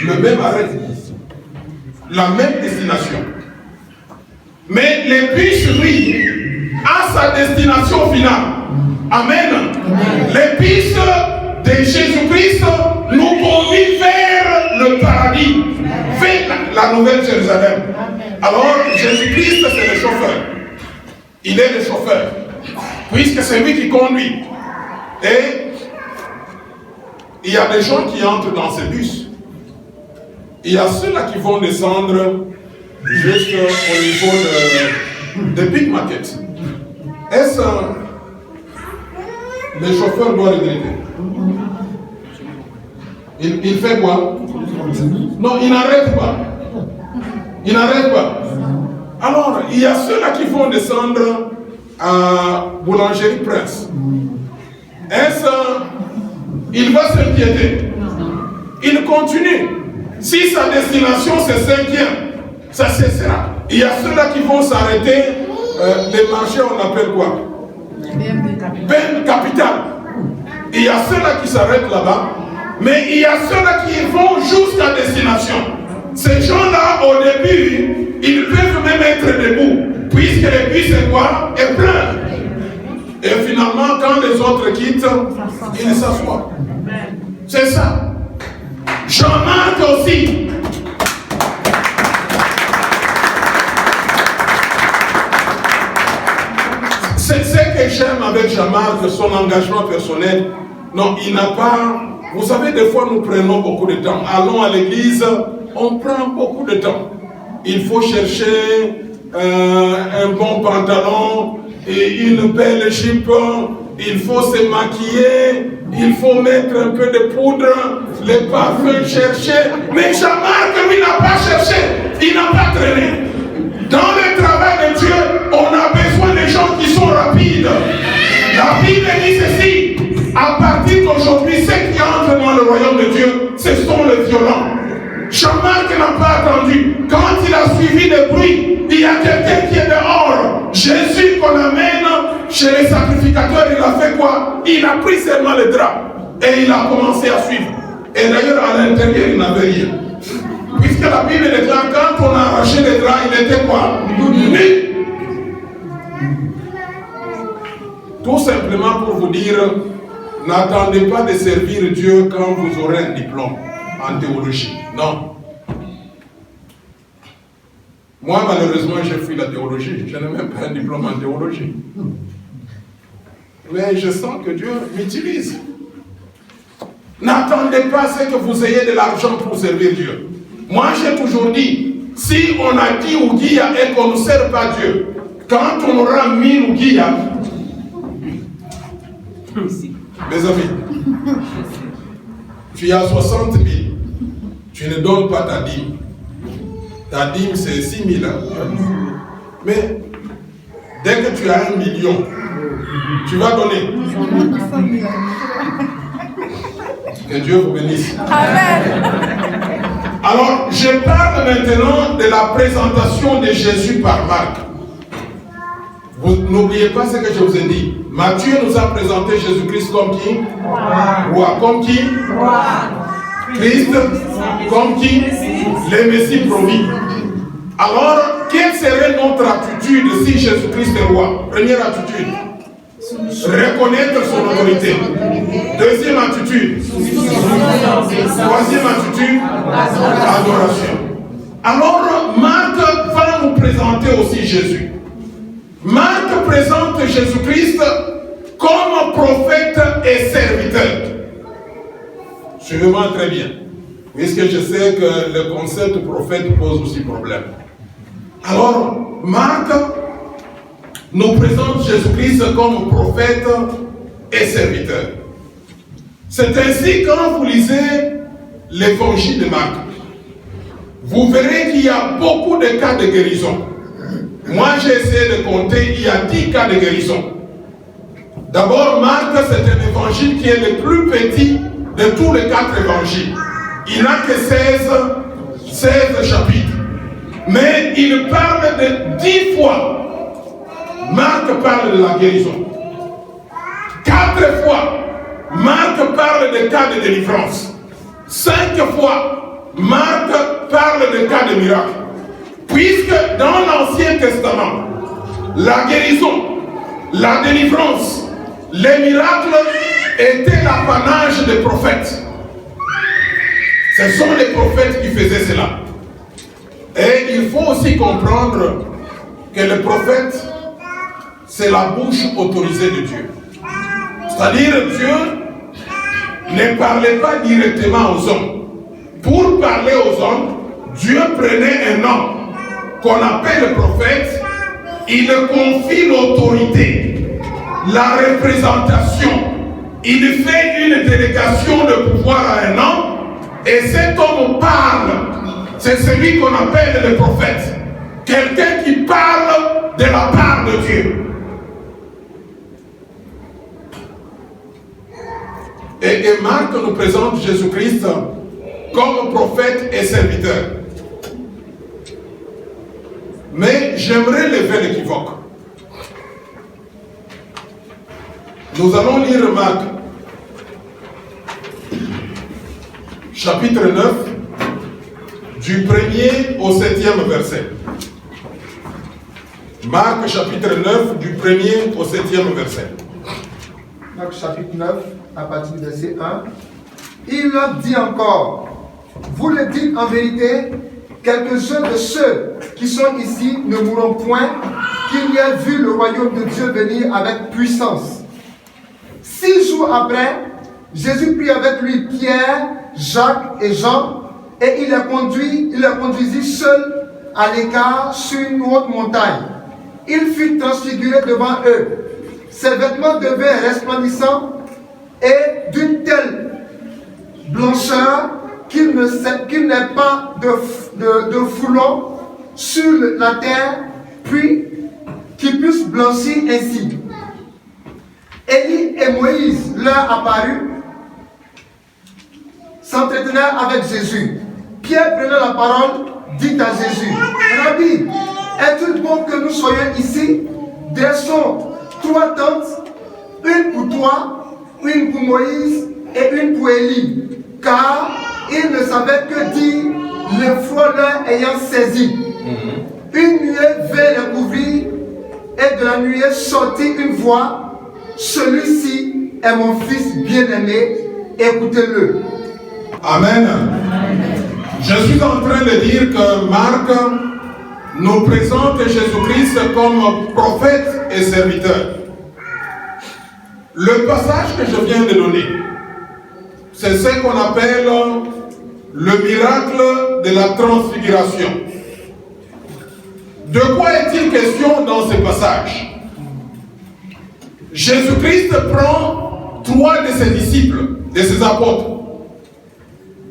le même arrêt, la même destination. Mais le bus, lui, a sa destination finale. Amen. Les pistes de Jésus-Christ nous conduisent vers le paradis, vers la nouvelle Jérusalem. Alors, Jésus-Christ, c'est le chauffeur. Il est le chauffeur. puisque c'est lui qui conduit. Et il y a des gens qui entrent dans ce bus. Il y a ceux-là qui vont descendre juste au niveau de Big Market. Est-ce le chauffeur doit regretter? Il fait quoi? Non, il n'arrête pas. Il n'arrête pas. Alors, il y a ceux-là qui vont descendre à Boulangerie Prince. Est-ce il va s'inquiéter? Il continue. Si sa destination c'est 5e, ça cessera. Il y a ceux-là qui vont s'arrêter. Les marchés, on appelle quoi? Ben Capital. Il y a ceux-là qui s'arrêtent là-bas. Mais il y a ceux-là qui vont jusqu'à destination. Ces gens-là, au début, ils peuvent même être debout, puisque le bus est quoi? Est plein. Et finalement, quand les autres quittent, ils s'assoient. C'est ça. Jean-Marc aussi. C'est ce que j'aime avec Jean-Marc, son engagement personnel. Non, il n'a pas... Vous savez, des fois, nous prenons beaucoup de temps. Allons à l'église, on prend beaucoup de temps. Il faut chercher un bon pantalon et une belle jupe. Il faut se maquiller. Il faut mettre un peu de poudre, les parfums, chercher. Mais Jean-Marc, lui, n'a pas cherché. Il n'a pas traîné. Dans le travail de Dieu, on a besoin de gens qui sont rapides. La Bible dit ceci. À partir d'aujourd'hui, ceux qui entrent dans le royaume de Dieu, ce sont les violents. Jean-Marc n'a pas attendu. Quand il a suivi le bruit, il y a quelqu'un qui est dehors. Jésus qu'on amène chez les sacrificateurs, il a fait quoi? Il a pris seulement le drap et il a commencé à suivre. Et d'ailleurs, à l'intérieur, il n'avait rien. Puisque la Bible déclare, quand on a arraché le drap, il était quoi? Nu. Tout simplement pour vous dire, n'attendez pas de servir Dieu quand vous aurez un diplôme en théologie. Non. Moi, malheureusement, j'ai fui la théologie. Je n'ai même pas un diplôme en théologie. Mais je sens que Dieu m'utilise. N'attendez pas à ce que vous ayez de l'argent pour servir Dieu. Moi, j'ai toujours dit, si on a 10 ouguillas et qu'on ne sert pas Dieu, quand on aura 1000 ouguillas, mes amis, tu as 60 000, tu ne donnes pas ta dîme. Ta dîme, c'est 6 000. Hein? Mais dès que tu as 1 million, tu vas donner. Que Dieu vous bénisse. Amen. Alors, je parle maintenant de la présentation de Jésus par Marc. Vous n'oubliez pas ce que je vous ai dit. Matthieu nous a présenté Jésus-Christ comme qui? Roi. Comme qui? Roi. Christ comme qui? Le Messie promis. Alors, quelle serait notre attitude si Jésus-Christ est roi? Première attitude, reconnaître son autorité. Deuxième attitude, troisième attitude, adoration. Alors, Marc va nous présenter aussi Jésus. Marc présente Jésus-Christ comme prophète et serviteur. Suivez-moi très bien, puisque je sais que le concept prophète pose aussi problème. Alors, Marc nous présente Jésus-Christ comme prophète et serviteur. C'est ainsi, quand vous lisez l'évangile de Marc, vous verrez qu'il y a beaucoup de cas de guérison. Moi, j'ai essayé de compter, il y a 10 cas de guérison. D'abord, Marc, c'est un évangile qui est le plus petit de tous les 4 évangiles. Il n'a que 16 chapitres. Mais il parle de 10 fois. Marc parle de la guérison. 4 fois, Marc parle de cas de délivrance. 5 fois, Marc parle de cas de miracle. Puisque dans l'Ancien Testament, la guérison, la délivrance, les miracles étaient l'apanage des prophètes. Ce sont les prophètes qui faisaient cela. Et il faut aussi comprendre que le prophète, c'est la bouche autorisée de Dieu. C'est-à-dire, Dieu ne parlait pas directement aux hommes. Pour parler aux hommes, Dieu prenait un homme qu'on appelle le prophète, il confie l'autorité, la représentation, il fait une délégation de pouvoir à un homme, et cet homme parle. C'est celui qu'on appelle le prophète. Quelqu'un qui parle de la part de Dieu. Et Marc nous présente Jésus-Christ comme prophète et serviteur. Mais j'aimerais lever l'équivoque. Nous allons lire Marc, chapitre 9, du 1er au 7e verset. Marc, chapitre 9, du 1er au 7e verset. Marc, chapitre 9, à partir du verset 1. Il leur dit encore, vous le dites en vérité, quelques-uns de ceux qui sont ici ne mourront point, qu'il y ait vu le royaume de Dieu venir avec puissance. 6 jours après, Jésus prit avec lui Pierre, Jacques et Jean, et il les conduisit seuls à l'écart sur une haute montagne. Il fut transfiguré devant eux. Ses vêtements devinrent resplendissants et d'une telle blancheur qu'il n'ait pas de foulon sur la terre, puis qui puisse blanchir ainsi. Élie et Moïse leur apparurent, s'entretenant avec Jésus. Pierre, prenant la parole, dit à Jésus, Rabbi, est-il bon que nous soyons ici? Dressons 3 tentes, une pour toi, une pour Moïse et une pour Élie, car il ne savait que dire, le froid leur ayant saisi. Une nuée vint les couvrir, et de la nuée sortit une voix, celui-ci est mon fils bien-aimé, écoutez-le. Amen. Je suis en train de dire que Marc nous présente Jésus-Christ comme prophète et serviteur. Le passage que je viens de donner, c'est ce qu'on appelle le miracle de la transfiguration. De quoi est-il question dans ce passage? Jésus-Christ prend 3 de ses disciples, de ses apôtres.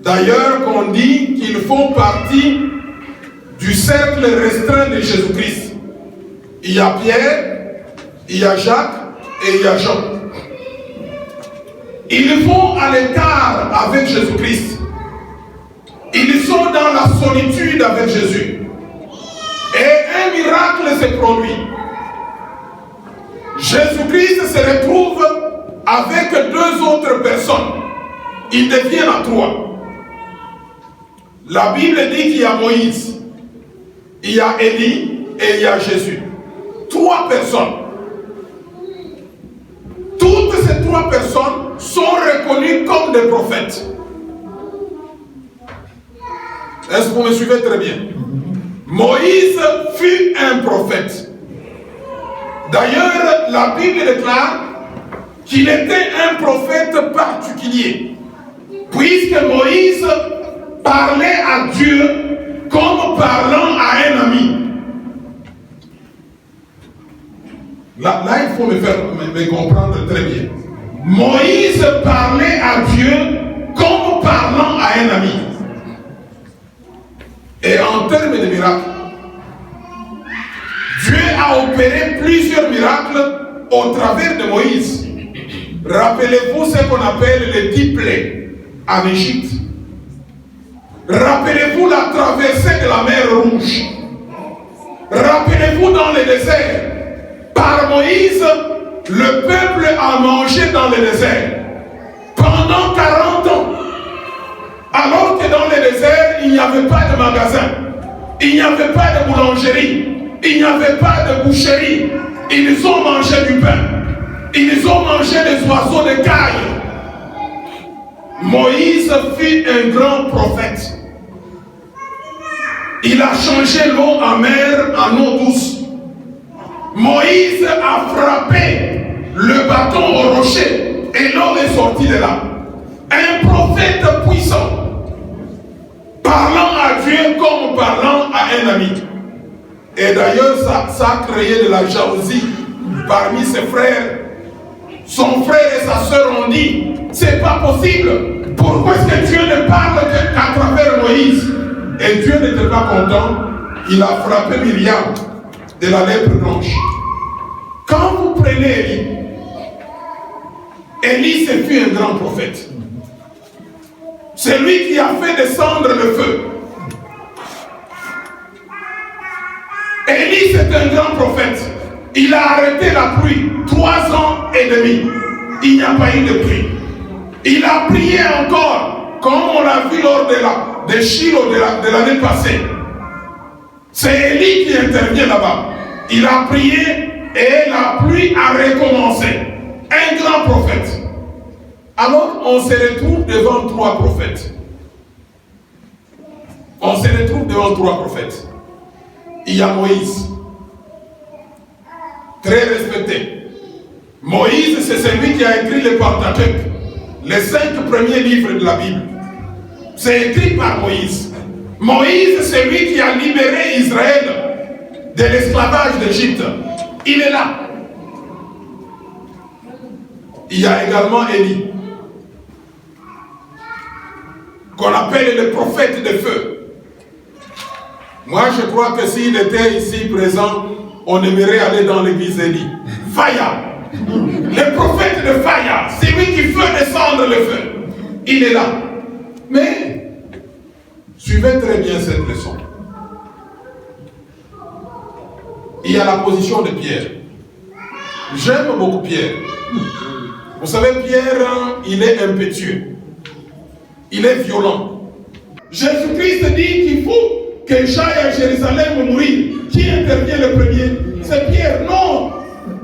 D'ailleurs, qu'on dit qu'ils font partie du cercle restreint de Jésus-Christ. Il y a Pierre, il y a Jacques et il y a Jean. Ils vont à l'écart avec Jésus-Christ. Ils sont dans la solitude avec Jésus. Et un miracle se produit. Jésus-Christ se retrouve avec 2 autres personnes. Ils deviennent à 3. La Bible dit qu'il y a Moïse, il y a Élie et il y a Jésus. 3 personnes. Toutes ces 3 personnes sont reconnues comme des prophètes. Est-ce que vous me suivez très bien? Moïse fut un prophète. D'ailleurs, la Bible déclare qu'il était un prophète particulier, puisque Moïse parlait à Dieu comme parlant à un ami. Là, il faut me comprendre très bien. Moïse parlait à Dieu comme parlant à un ami. Et en termes de miracles, Dieu a opéré plusieurs miracles au travers de Moïse. Rappelez-vous ce qu'on appelle les 10 plaies en Égypte. Rappelez-vous la traversée de la mer Rouge. Rappelez-vous dans le désert. Par Moïse, le peuple a mangé dans le désert pendant 40 ans. Alors que dans le désert, il n'y avait pas de magasin, il n'y avait pas de boulangerie, il n'y avait pas de boucherie. Ils ont mangé du pain, ils ont mangé des oiseaux de caille. Moïse fut un grand prophète. Il a changé l'eau en mer en eau douce. Moïse a frappé le bâton au rocher et l'eau est sortie de là. Un prophète puissant, parlant à Dieu comme parlant à un ami. Et d'ailleurs, ça a créé de la jalousie parmi ses frères. Son frère et sa sœur ont dit, c'est pas possible. Pourquoi est-ce que Dieu ne parle qu'à travers Moïse? Et Dieu n'était pas content. Il a frappé Myriam de la lèpre blanche. Quand vous prenez Élie, ce fut un grand prophète. C'est lui qui a fait descendre le feu. Élie, c'est un grand prophète. Il a arrêté la pluie 3 ans et demi. Il n'y a pas eu de pluie. Il a prié encore, comme on l'a vu lors de Shiloh de l'année passée. C'est Élie qui intervient là-bas. Il a prié et la pluie a recommencé. Un grand prophète. Alors on se retrouve devant 3 prophètes. On se retrouve devant 3 prophètes. Il y a Moïse, très respecté. Moïse, c'est celui qui a écrit le Pentateuque, les 5 premiers livres de la Bible. C'est écrit par Moïse. Moïse, c'est lui qui a libéré Israël de l'esclavage d'Égypte. Il est là. Il y a également Élie, qu'on appelle le prophète de feu. Moi, je crois que s'il était ici présent, on aimerait aller dans l'église d'Élie. Faya, le prophète de Faya, c'est lui qui fait descendre le feu. Il est là. Mais, suivez très bien cette leçon. Il y a la position de Pierre. J'aime beaucoup Pierre. Vous savez, Pierre, il est impétueux. Il est violent. Jésus-Christ dit qu'il faut que j'aille à Jérusalem mourir. Qui intervient le premier? C'est Pierre. Non.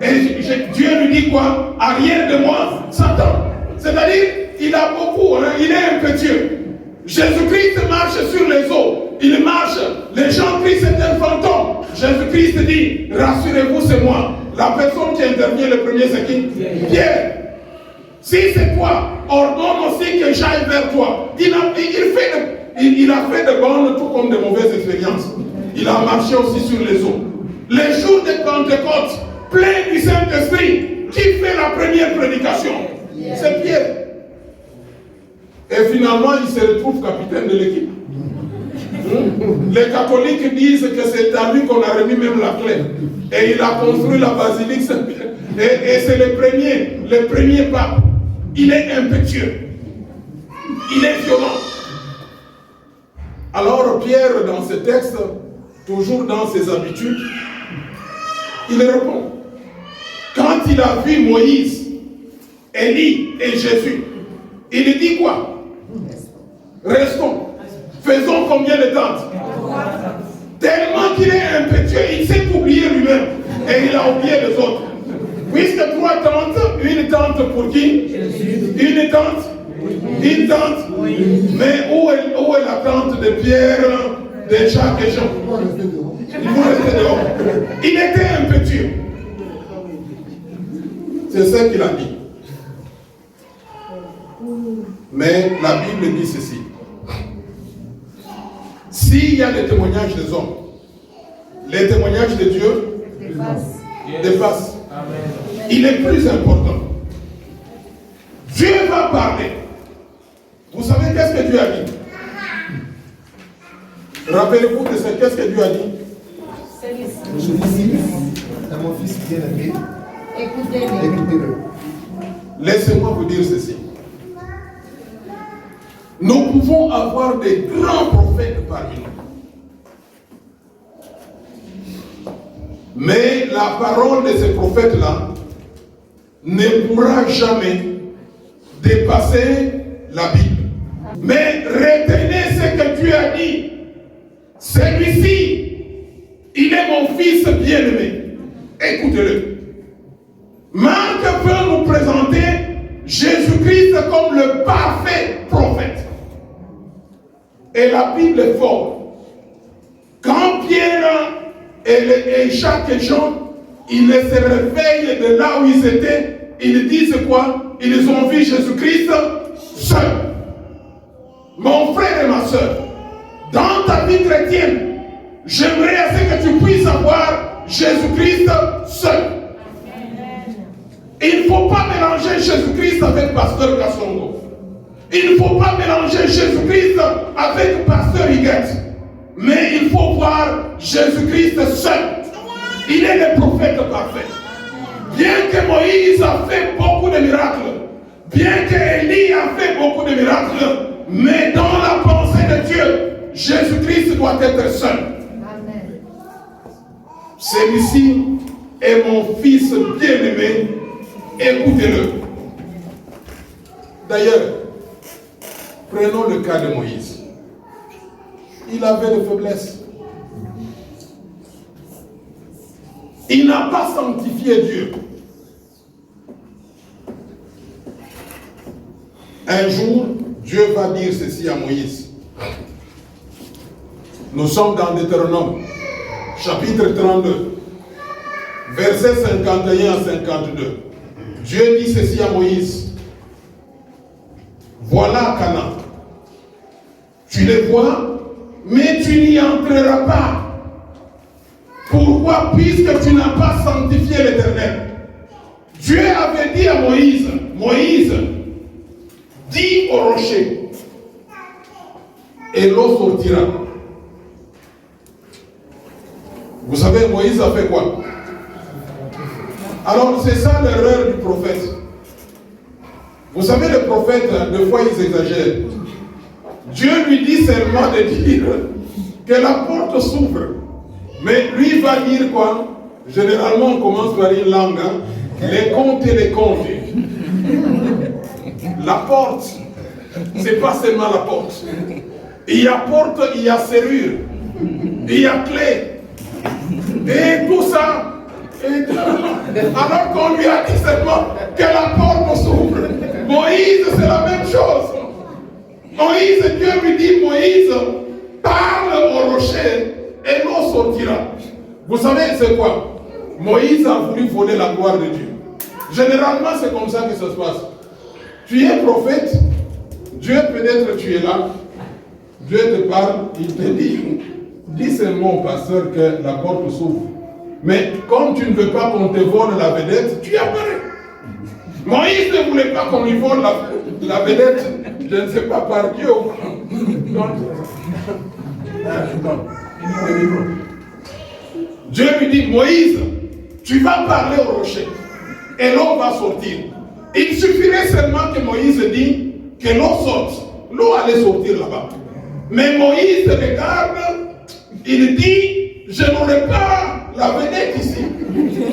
Et Dieu lui dit quoi? Arrière de moi, Satan. C'est-à-dire, il a beaucoup, il est impétueux. Jésus-Christ marche sur les eaux. Il marche. Les gens crient c'est un fantôme. Jésus-Christ dit, rassurez-vous, c'est moi. La personne qui intervient le premier, c'est qui? Pierre. Si c'est toi, ordonne aussi que j'aille vers toi. Il a fait de bonnes tout comme de mauvaises expériences. Il a marché aussi sur les eaux. Les jours de Pentecôte, plein du Saint-Esprit, qui fait la première prédication? C'est Pierre. Et finalement, il se retrouve capitaine de l'équipe. Les catholiques disent que c'est à lui qu'on a remis même la clé. Et il a construit la basilique Saint-Pierre. Et c'est le premier pape. Il est impétueux. Il est violent. Alors Pierre, dans ce texte, toujours dans ses habitudes, il répond. Quand il a vu Moïse, Élie et Jésus, il dit quoi? Restons. Faisons combien de tentes? Tellement qu'il est impétueux, il s'est oublié lui-même. Et il a oublié les autres. Puisque 3 tentes, une tente pour qui? Une tente. Une tente. Mais où est la tente de Pierre, de Jacques et Jean? Il faut rester dehors. Il était impétueux. C'est ça qu'il a dit. Mais la Bible dit ceci. S'il y a les témoignages des hommes, les témoignages de Dieu dépassent. Il est plus important. Dieu va parler. Vous savez qu'est-ce que Dieu a dit? Rappelez-vous de ce qu'est-ce que Dieu a dit? Je suis à mon fils bien-aimé. Écoutez-le. Laissez-moi vous dire ceci. Nous pouvons avoir des grands prophètes parmi nous. Mais la parole de ces prophètes-là ne pourra jamais dépasser la Bible. Mais retenez ce que Dieu a dit. Celui-ci, il est mon fils bien-aimé. Écoutez-le. Marc peut nous présenter Jésus-Christ comme le parfait prophète. Et la Bible est forte. Quand Pierre et Jacques et Jean ils se réveillent de là où ils étaient, ils disent quoi? Ils ont vu Jésus-Christ seul. Mon frère et ma soeur, dans ta vie chrétienne, j'aimerais assez que tu puisses avoir Jésus-Christ seul. Il ne faut pas mélanger Jésus-Christ avec Pasteur Kassongo. Il ne faut pas mélanger Jésus-Christ avec Pasteur Higuette. Mais il faut voir Jésus-Christ seul. Il est le prophète parfait. Bien que Moïse a fait beaucoup de miracles, bien que Élie a fait beaucoup de miracles, mais dans la pensée de Dieu, Jésus-Christ doit être seul. Celui-ci est mon fils bien-aimé, écoutez-le. D'ailleurs, prenons le cas de Moïse. Il avait des faiblesses. Il n'a pas sanctifié Dieu. Un jour, Dieu va dire ceci à Moïse. Nous sommes dans Deutéronome, chapitre 32, versets 51 à 52. Dieu dit ceci à Moïse. Voilà Canaan. Tu les vois, mais tu n'y entreras pas. Pourquoi? Puisque tu n'as pas sanctifié l'Éternel. Dieu avait dit à Moïse, Moïse, dis au rocher, et l'eau sortira. Vous savez, Moïse a fait quoi? Alors c'est ça l'erreur du prophète. Vous savez, les prophètes, des fois ils exagèrent. Dieu lui dit seulement de dire que la porte s'ouvre. Mais lui va dire quoi? Généralement on commence par une langue. Les comptes et les comptes. La porte, c'est pas seulement la porte. Il y a porte, il y a serrure, il y a clé. Et tout ça. Alors qu'on lui a dit seulement que la porte s'ouvre. Moïse, c'est la même chose. Moïse, Dieu lui dit, Moïse, parle au rocher et l'eau sortira. Vous savez, c'est quoi? Moïse a voulu voler la gloire de Dieu. Généralement, c'est comme ça que ça se passe. Tu es prophète, Dieu peut-être tu es là, Dieu te parle, il te dit, dis seulement au pasteur que la porte s'ouvre. Mais comme tu ne veux pas qu'on te vole la vedette, tu apparais. Moïse ne voulait pas qu'on lui vole la vedette, je ne sais pas, par Dieu. Dieu lui dit, Moïse, tu vas parler au rocher et l'eau va sortir. Il suffirait seulement que Moïse dise que l'eau sorte. L'eau allait sortir là-bas. Mais Moïse regarde, il dit, je n'aurai pas la vedette ici.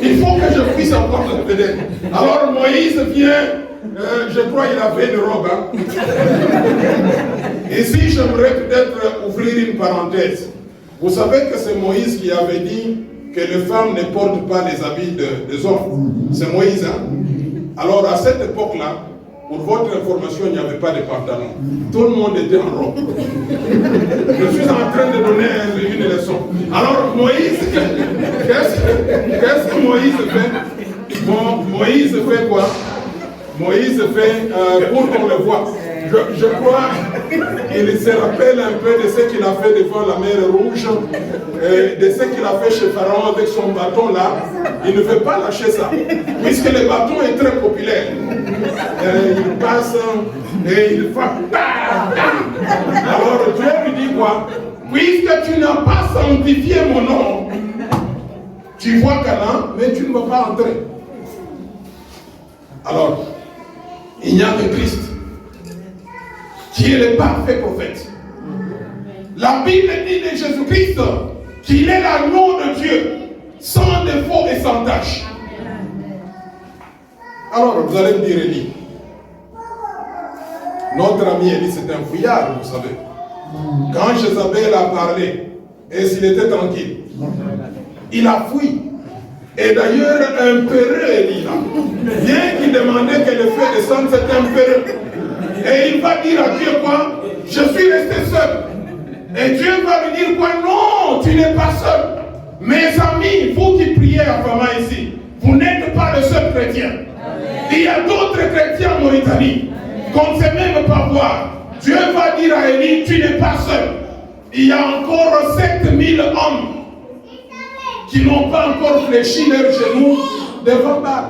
Il faut que je puisse avoir la vedette. Alors Moïse vient, je crois qu'il avait une robe. Hein. Ici, j'aimerais peut-être ouvrir une parenthèse. Vous savez que c'est Moïse qui avait dit que les femmes ne portent pas les habits des hommes. C'est Moïse, hein? Alors à cette époque-là, pour votre information, il n'y avait pas de pantalon. Tout le monde était en robe. Je suis en train de donner une leçon. Alors Moïse, qu'est-ce que Moïse fait? Bon, Moïse fait quoi? Moïse fait pour qu'on le voit. Je crois qu'il se rappelle un peu de ce qu'il a fait devant la mer Rouge, de ce qu'il a fait chez Pharaon avec son bâton là. Il ne veut pas lâcher ça, puisque le bâton est très populaire. Il passe et il fait. Alors Dieu lui dit quoi? Puisque tu n'as pas sanctifié mon nom, tu vois Canaan, mais tu ne vas pas entrer. Alors, il n'y a que Christ qui est le parfait prophète. La Bible dit de Jésus-Christ qu'il est l'agneau de Dieu, sans défaut et sans tache. Alors vous allez me dire, Élie, notre ami Élie c'est un fouillard, vous savez. Quand Jézabel a parlé, est-ce qu'il était tranquille? Il a fui. Et d'ailleurs, un peureux Élie, bien qu'il demandait que le feu descende, c'est un peureux. Et il va dire à Dieu quoi? Je suis resté seul. Et Dieu va lui dire quoi? Non, tu n'es pas seul. Mes amis, vous qui priez à Fama ici, vous n'êtes pas le seul chrétien. Il y a d'autres chrétiens en Mauritanie qu'on ne sait même pas voir. Dieu va dire à Élie, tu n'es pas seul. Il y a encore 7000 hommes qui n'ont pas encore fléchi leurs genoux devant Baal.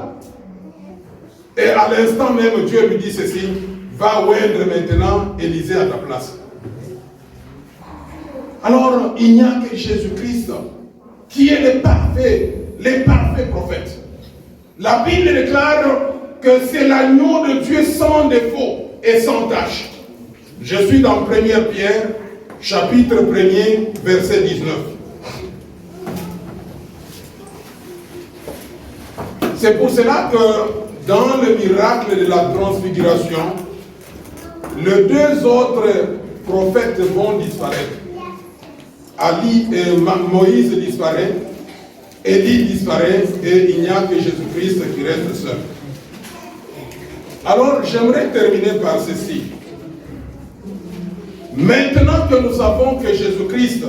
Et à l'instant même, Dieu lui dit ceci, va oindre maintenant Élisée à ta place. Alors, il n'y a que Jésus-Christ qui est le parfait prophète. La Bible déclare que c'est l'agneau de Dieu sans défaut et sans tache. Je suis dans 1 Pierre, chapitre 1er, verset 19. C'est pour cela que dans le miracle de la transfiguration, les deux autres prophètes vont disparaître. Moïse disparaît, Élie disparaît et il n'y a que Jésus-Christ qui reste seul. Alors j'aimerais terminer par ceci. Maintenant que nous savons que Jésus-Christ,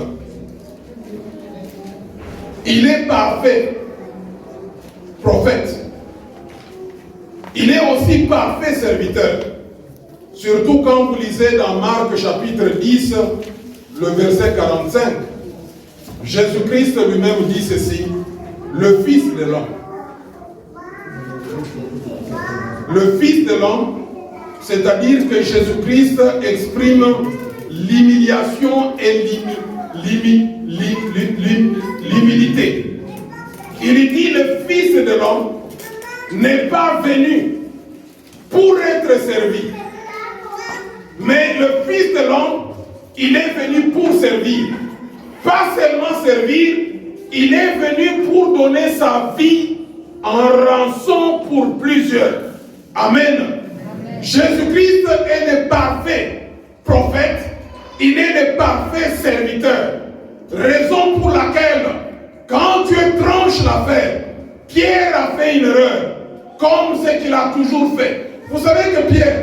il est parfait prophète, il est aussi parfait serviteur. Surtout quand vous lisez dans Marc chapitre 10, le verset 45, Jésus-Christ lui-même dit ceci, le Fils de l'homme. Le Fils de l'homme, c'est-à-dire que Jésus-Christ exprime l'humiliation et l'humilité. Il dit le Fils de l'homme n'est pas venu pour être servi, mais le Fils de l'homme, il est venu pour servir. Pas seulement servir, il est venu pour donner sa vie en rançon pour plusieurs. Amen. Jésus-Christ est le parfait prophète, il est le parfait serviteur. Raison pour laquelle, quand Dieu tranche l'affaire, Pierre a fait une erreur, comme ce qu'il a toujours fait. Vous savez que Pierre,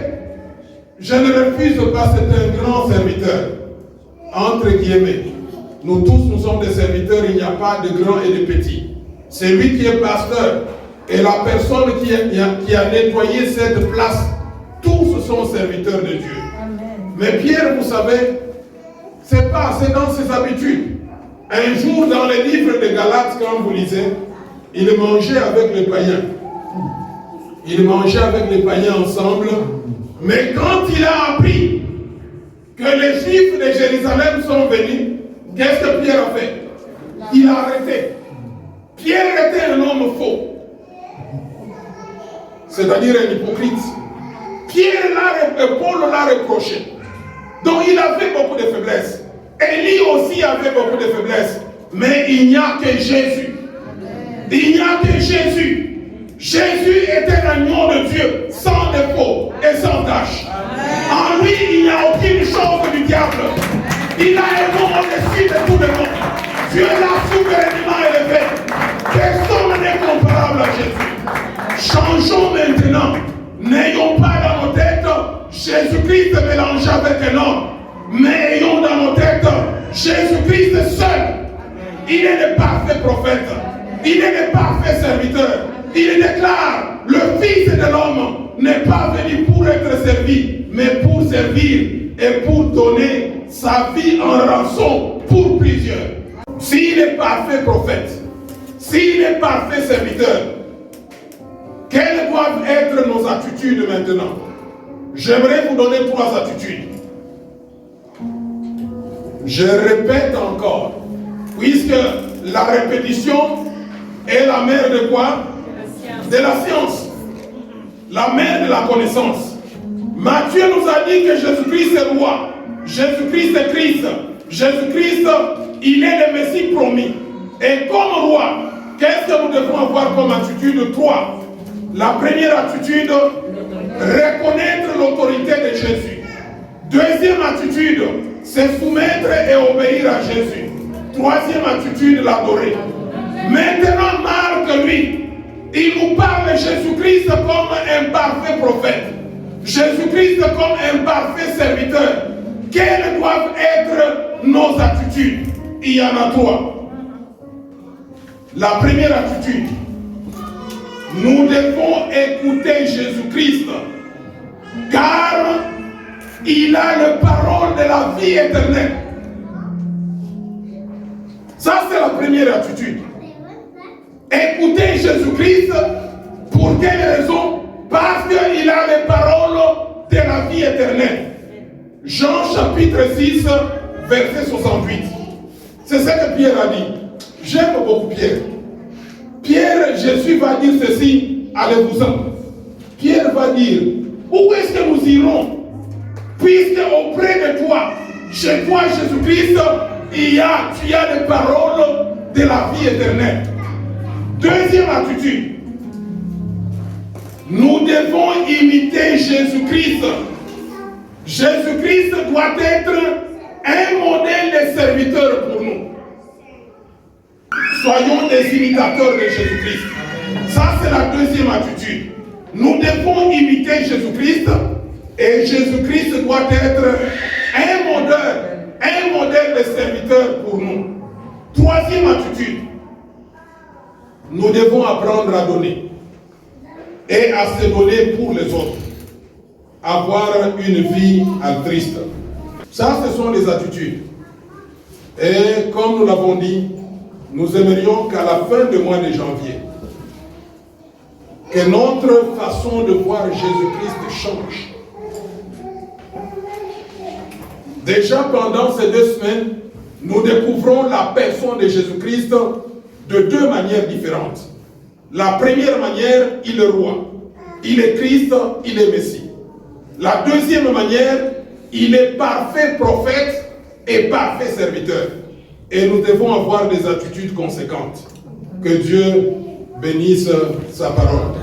je ne refuse pas, c'est un grand serviteur, entre guillemets. Nous tous, nous sommes des serviteurs, il n'y a pas de grands et de petits. C'est lui qui est pasteur. Et la personne qui a nettoyé cette place, tous sont serviteurs de Dieu. Amen. Mais Pierre, vous savez, c'est dans ses habitudes. Un jour, dans les livres de Galates, quand vous lisez, il mangeait avec les païens. Il mangeait avec les païens ensemble. Mais quand il a appris que les Juifs de Jérusalem sont venus, qu'est-ce que Pierre a fait? Il a arrêté. Pierre était un homme faux. C'est-à-dire un hypocrite. Paul l'a reproché. Donc il avait beaucoup de faiblesses. Élie aussi avait beaucoup de faiblesses. Mais il n'y a que Jésus. Il n'y a que Jésus. Jésus était l'agneau de Dieu, sans défaut et sans tache. En lui, il n'y a aucune chose du diable. Il a un nom au-dessus de tout le monde. Dieu l'a souverainement élevé. Personne n'est comparable à Jésus. Changeons maintenant. N'ayons pas dans nos têtes Jésus-Christ mélangé avec un homme. Mais ayons dans nos têtes Jésus-Christ seul. Il est le parfait prophète. Il est le parfait serviteur. Il déclare, le Fils de l'homme n'est pas venu pour être servi, mais pour servir et pour donner sa vie en rançon pour plusieurs. S'il est parfait prophète, s'il est parfait serviteur, quelles doivent être nos attitudes maintenant? J'aimerais vous donner 3 attitudes. Je répète encore, puisque la répétition est la mère de quoi? De la science. La mère de la connaissance. Matthieu nous a dit que Jésus-Christ est roi. Jésus-Christ est Christ. Jésus-Christ, il est le Messie promis. Et comme roi, qu'est-ce que nous devons avoir comme attitude? 3. La première attitude, reconnaître l'autorité de Jésus. Deuxième attitude, se soumettre et obéir à Jésus. Troisième attitude, l'adorer. Maintenant, Marc, lui, il nous parle de Jésus-Christ comme un parfait prophète. Jésus-Christ comme un parfait serviteur. Quelles doivent être nos attitudes? Il y en a 3. La première attitude, nous devons écouter Jésus-Christ, car il a la parole de la vie éternelle. Ça, c'est la première attitude. Écouter Jésus-Christ, pour quelle raison? Parce qu'il a les paroles de la vie éternelle. Jean chapitre 6, verset 68. C'est ce que Pierre a dit. J'aime beaucoup Pierre. Pierre, Jésus va dire ceci, allez-vous-en. Pierre va dire, où est-ce que nous irons? Puisque auprès de toi, chez toi Jésus-Christ, tu as les paroles de la vie éternelle. Deuxième attitude, nous devons imiter Jésus-Christ. Jésus-Christ doit être un modèle de serviteur pour nous. Soyons des imitateurs de Jésus-Christ. Ça, c'est la deuxième attitude. Nous devons imiter Jésus-Christ et Jésus-Christ doit être un modèle de serviteur pour nous. Troisième attitude, nous devons apprendre à donner et à se donner pour les autres. Avoir une vie altruiste. Ça, ce sont les attitudes. Et comme nous l'avons dit, nous aimerions qu'à la fin du mois de janvier, que notre façon de voir Jésus-Christ change. Déjà pendant ces 2 semaines, nous découvrons la personne de Jésus-Christ de 2 manières différentes. La première manière, il est roi. Il est Christ, il est Messie. La deuxième manière, il est parfait prophète et parfait serviteur. Et nous devons avoir des attitudes conséquentes. Que Dieu bénisse sa parole.